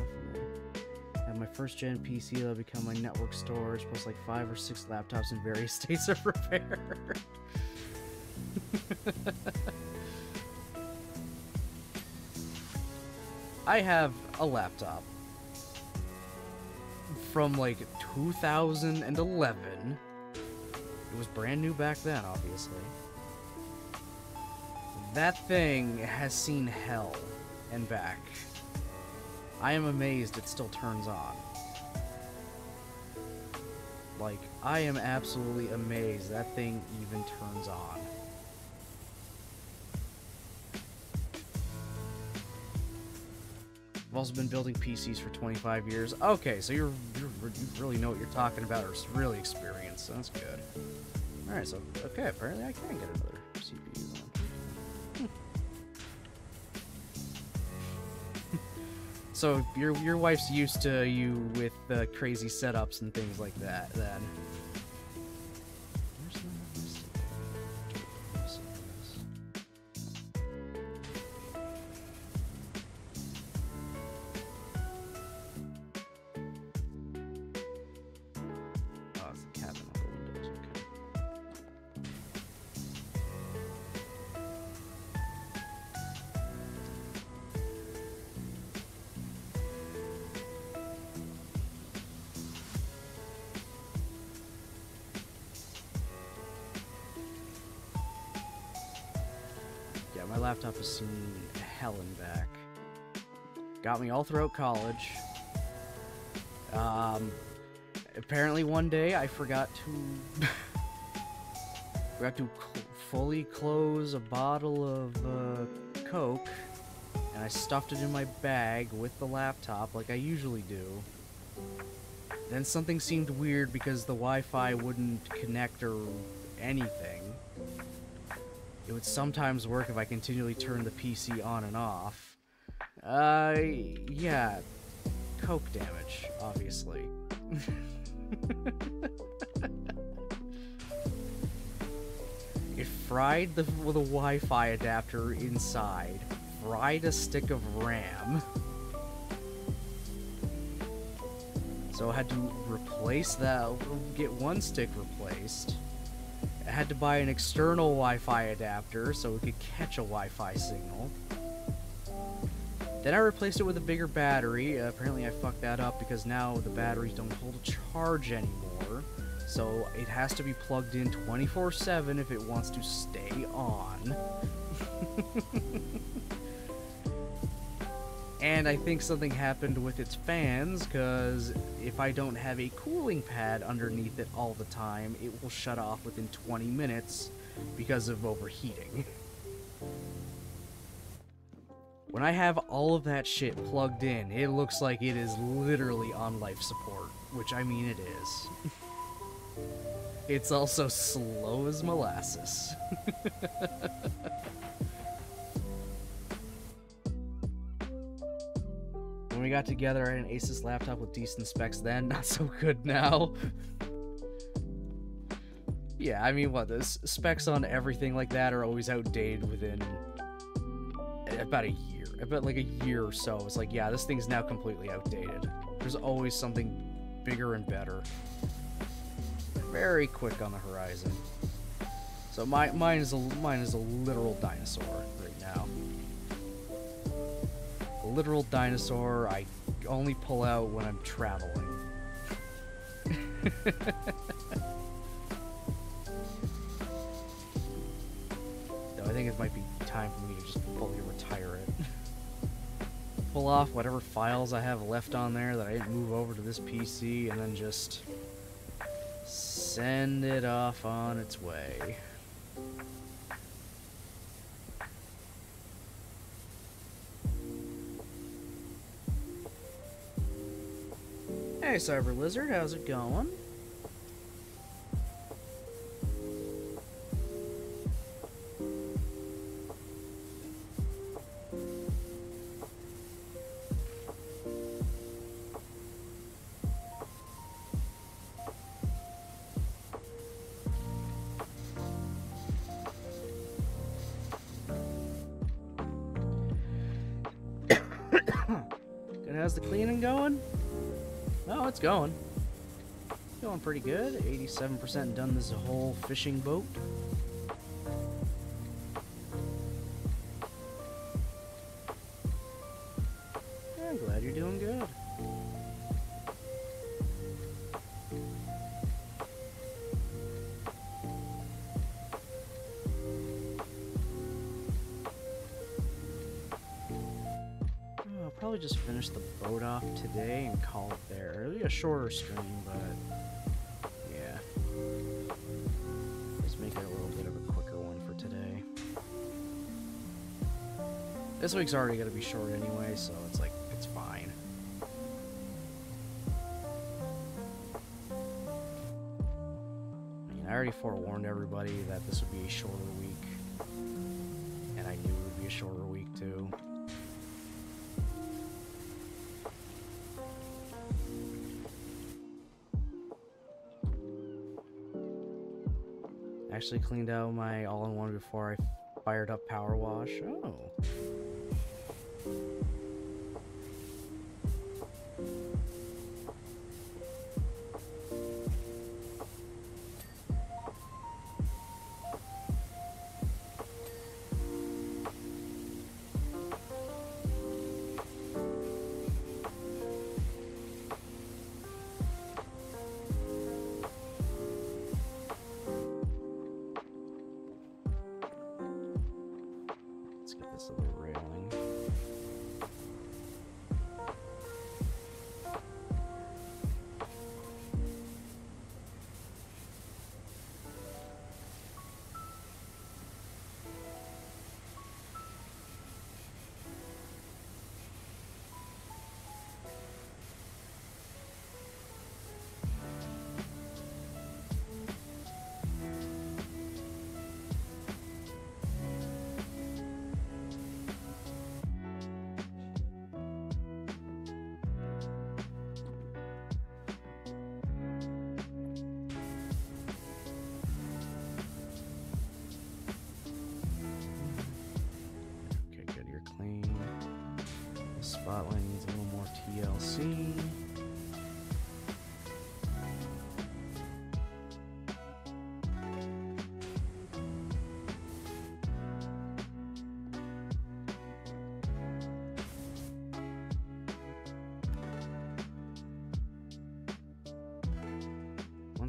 I have my first-gen PC that'll become my network storage, plus like 5 or 6 laptops in various states of repair. I have a laptop from like 2011. It was brand new back then, obviously. That thing has seen hell and back. I am amazed it still turns on. Like, I am absolutely amazed that thing even turns on. I've also been building PCs for 25 years. Okay, so you really know what you're talking about, or really experienced. So that's good. Alright, so, okay, apparently I can get another CPU then. So, your wife's used to you with crazy setups and things like that, then. My laptop has seen hell and back. Got me all throughout college. Apparently one day I forgot to fully close a bottle of Coke, and I stuffed it in my bag with the laptop like I usually do. Then something seemed weird because the Wi-Fi wouldn't connect or anything. It would sometimes work if I continually turned the PC on and off. Yeah. Coke damage, obviously. It fried the Wi-Fi adapter inside. Fried a stick of RAM. So I had to replace that, get one stick replaced. I had to buy an external Wi-Fi adapter so it could catch a Wi-Fi signal. Then I replaced it with a bigger battery. Apparently I fucked that up because now the batteries don't hold a charge anymore. So it has to be plugged in 24/7 if it wants to stay on. And I think something happened with its fans, because if I don't have a cooling pad underneath it all the time, it will shut off within 20 minutes because of overheating. When I have all of that shit plugged in, it looks like it is literally on life support, which I mean it is. It's also slow as molasses. When we got together, I had an Asus laptop with decent specs then, not so good now. Yeah, I mean, what, the specs on everything like that are always outdated within about a year. About like a year or so. It's like, yeah, this thing's now completely outdated. There's always something bigger and better. Very quick on the horizon. So mine is a literal dinosaur right now. Literal dinosaur I only pull out when I'm traveling. Though I think it might be time for me to just fully retire it. Pull off whatever files I have left on there that I didn't move over to this PC, and then just send it off on its way. Hey, Cyber Lizard, how's it going? How's the cleaning going? Oh, it's going. Going pretty good. 87% done this whole fishing boat. I'm glad you're doing good. I'll probably just finish the boat off today and call it there. It'll be a shorter stream, but yeah. Just make it a little bit of a quicker one for today. This week's already gonna be short anyway, so it's like, it's fine. I mean, I already forewarned everybody that this would be a shorter week. And I knew it would be a shorter week too. Actually cleaned out my all-in-one before I fired up PowerWash. Oh.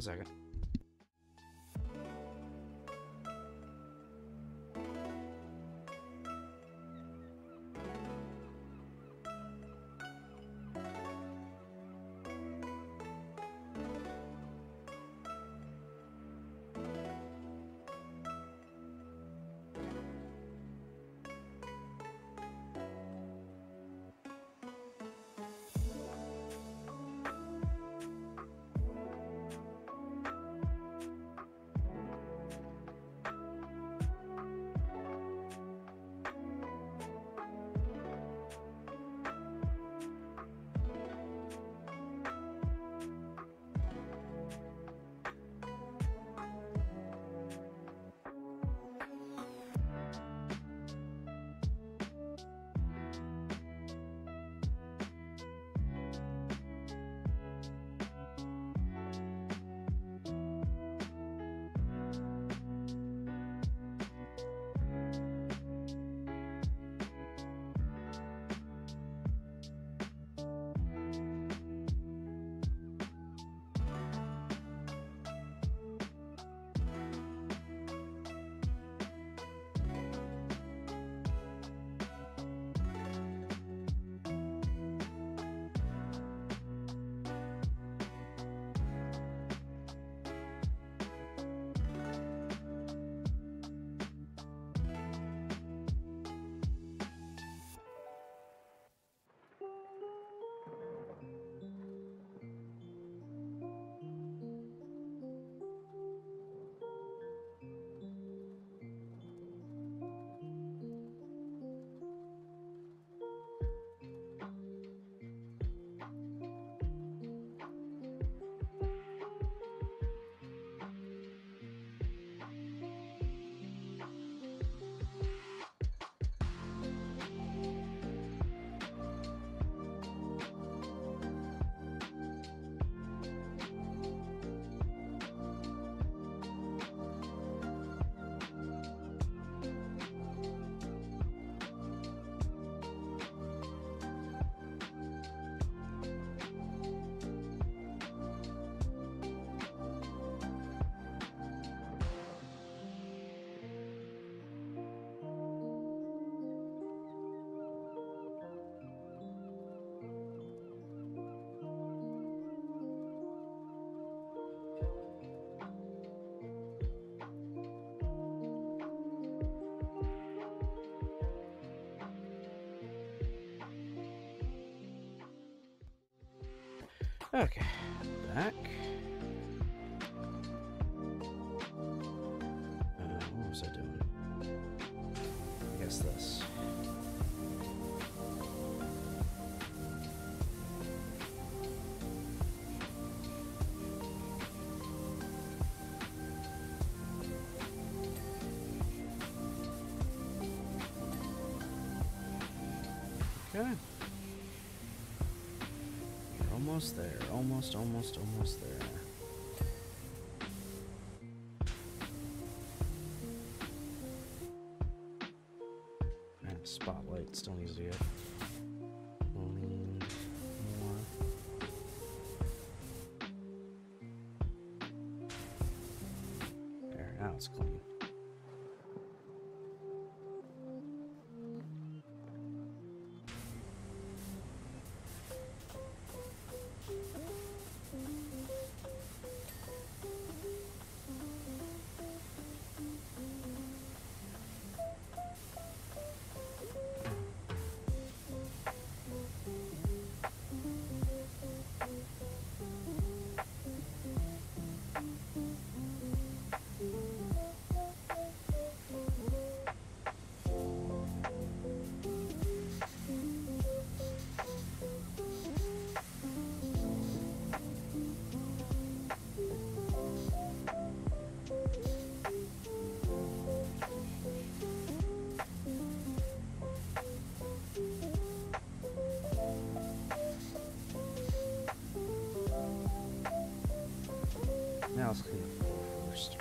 1 second. Okay, back. What was I doing? I guess this. Okay. You're almost there. Almost there. Man, spotlight still needs to get cleaned more. There, now it's clean. Now let's clean the floor first.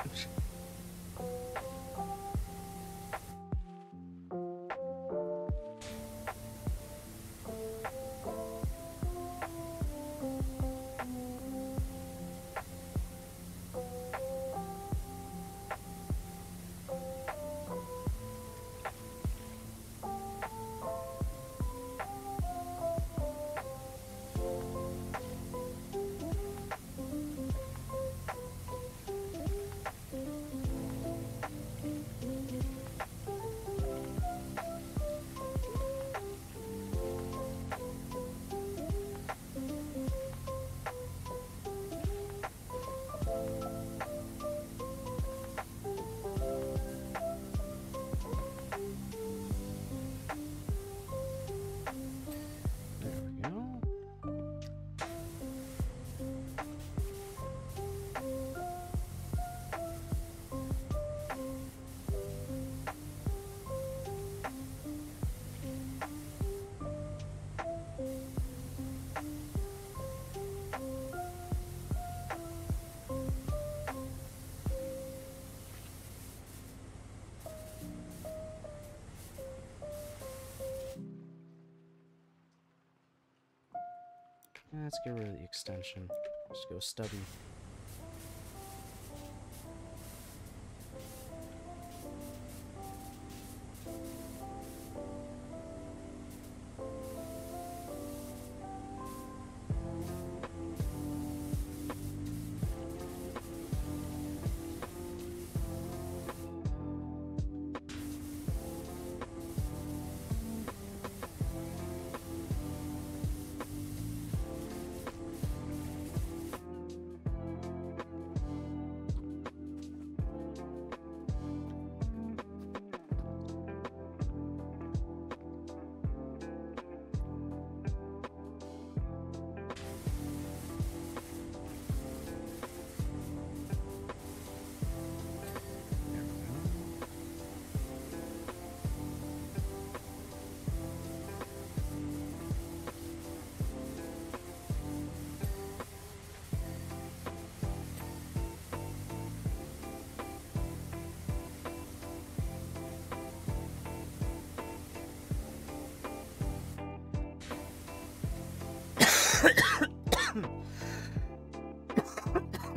Let's get rid of the extension. Just go stubby.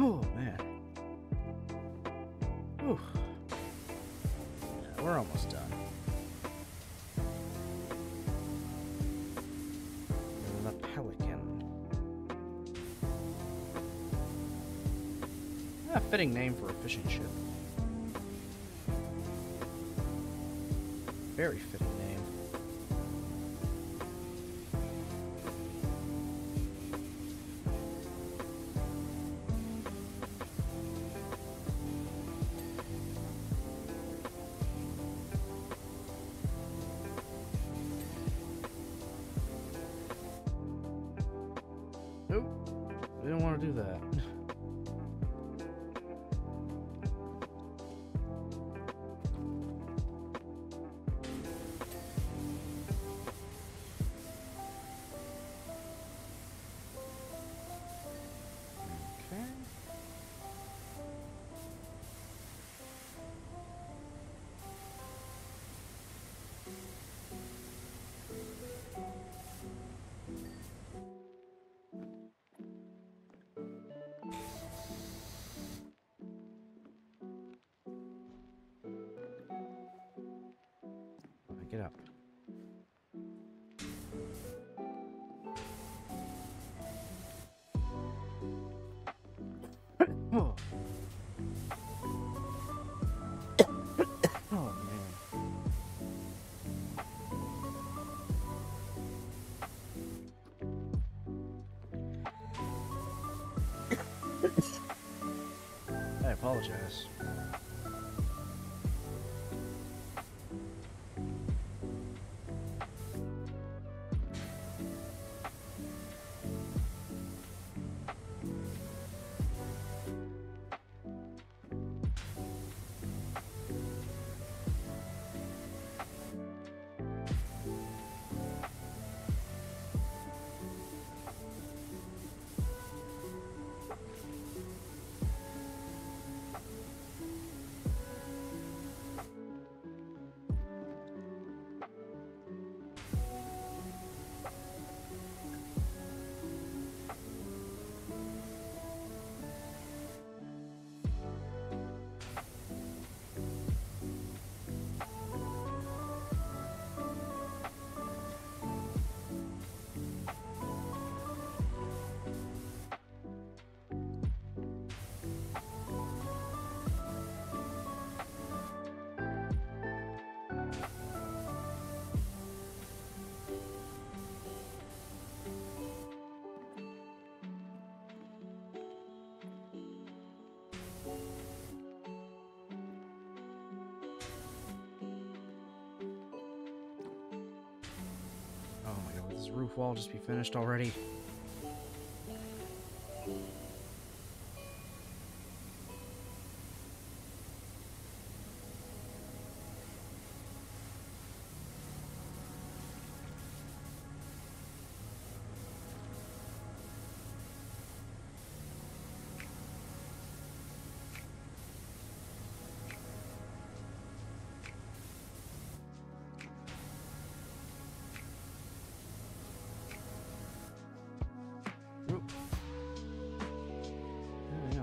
Oh, man. Whew. Yeah, we're almost done. The Pelican. A fitting name for a fishing ship. Very fitting name. do that. Get up. Oh. Oh man. I apologize. This roof wall just be finished already?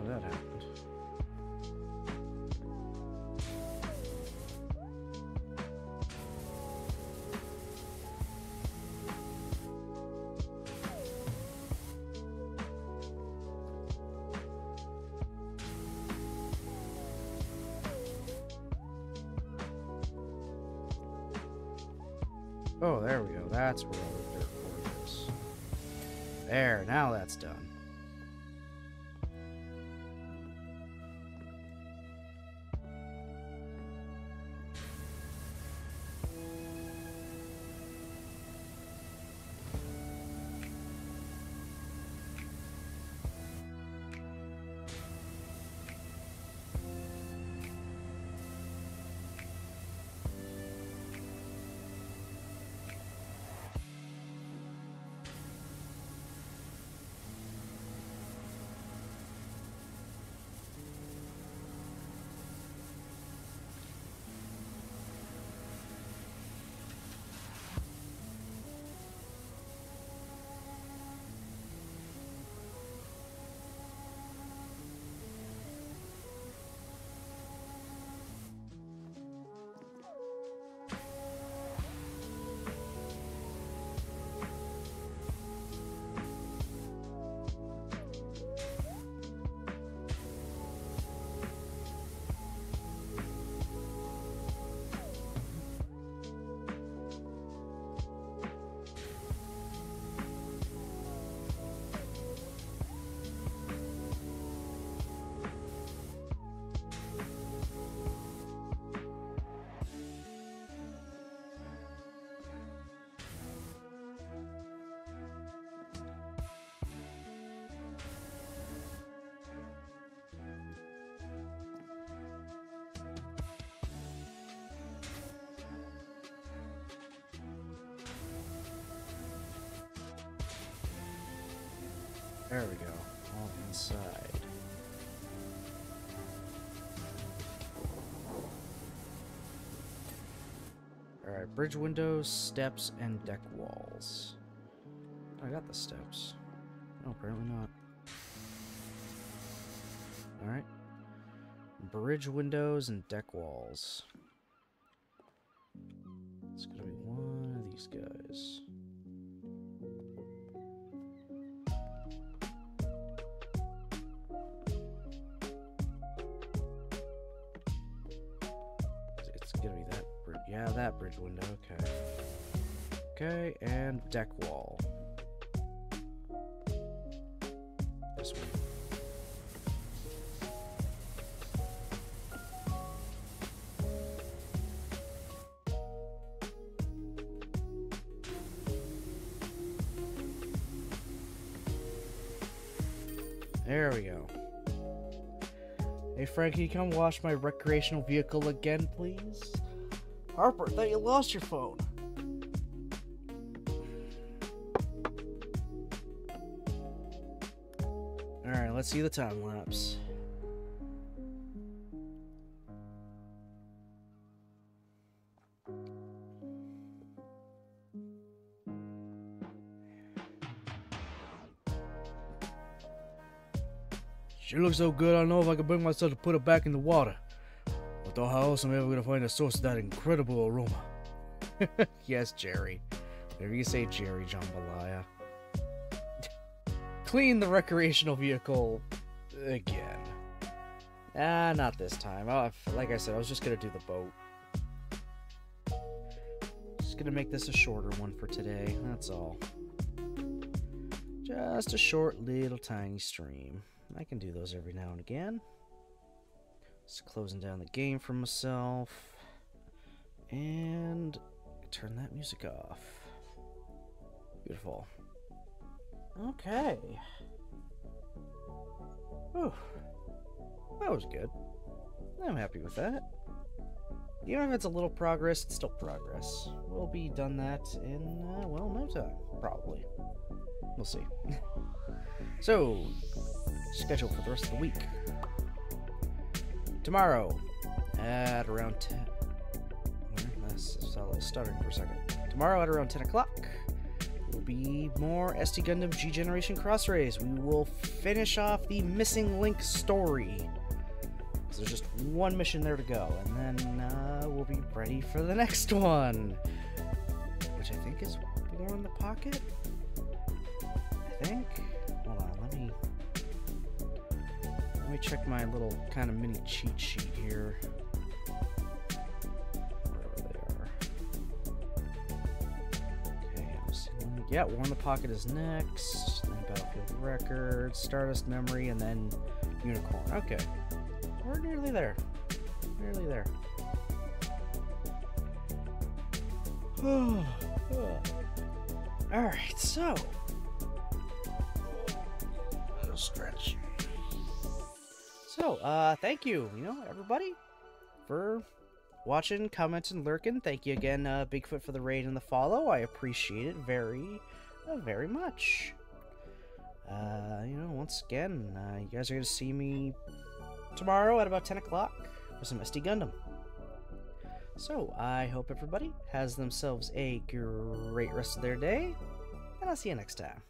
That happened. Oh, there we go. That's where all the dirt core is. There, now that's done. There we go. All inside. Alright, bridge windows, steps, and deck walls. I got the steps. No, apparently not. Alright. Bridge windows and deck walls. It's gonna be one of these guys. It's gonna be that bridge. Yeah, that bridge window. Okay. Okay, and deck wall. This one. There we go. Hey Frankie, come wash my recreational vehicle again, please? Harper, I thought you lost your phone. Alright, let's see the time lapse. She looks so good, I don't know if I can bring myself to put her back in the water. Although how else am I ever going to find the source of that incredible aroma? Yes, Jerry. Whatever you say, Jerry Jambalaya. Clean the recreational vehicle again. Ah, not this time. Like I said, I was just going to do the boat. Just going to make this a shorter one for today, that's all. Just a short little tiny stream. I can do those every now and again. Just closing down the game for myself. And turn that music off. Beautiful. Okay. Whew. That was good. I'm happy with that. Even if it's a little progress, it's still progress. We'll be done that in, well, no time. Probably. We'll see. So, schedule for the rest of the week. Tomorrow, at around 10... That's stuttering for a second. Tomorrow at around 10 o'clock, will be more SD Gundam G Generation Cross Rays. We will finish off the Missing Link story. So there's just one mission there to go, and then we'll be ready for the next one. Which I think is War in the Pocket? I think? Hold on, let me check my little kind of mini cheat sheet here. Wherever they are. Okay, I'm seeing... Yeah, War in the Pocket is next. Then Battlefield Records, Stardust Memory, and then Unicorn. Okay. We're nearly there. Nearly there. Alright, so... Little stretch. So, thank you, everybody, for watching, commenting, lurking. Thank you again, Bigfoot, for the raid and the follow. I appreciate it very, very much. Once again, you guys are going to see me tomorrow at about 10 o'clock for some SD Gundam. So, I hope everybody has themselves a great rest of their day, and I'll see you next time.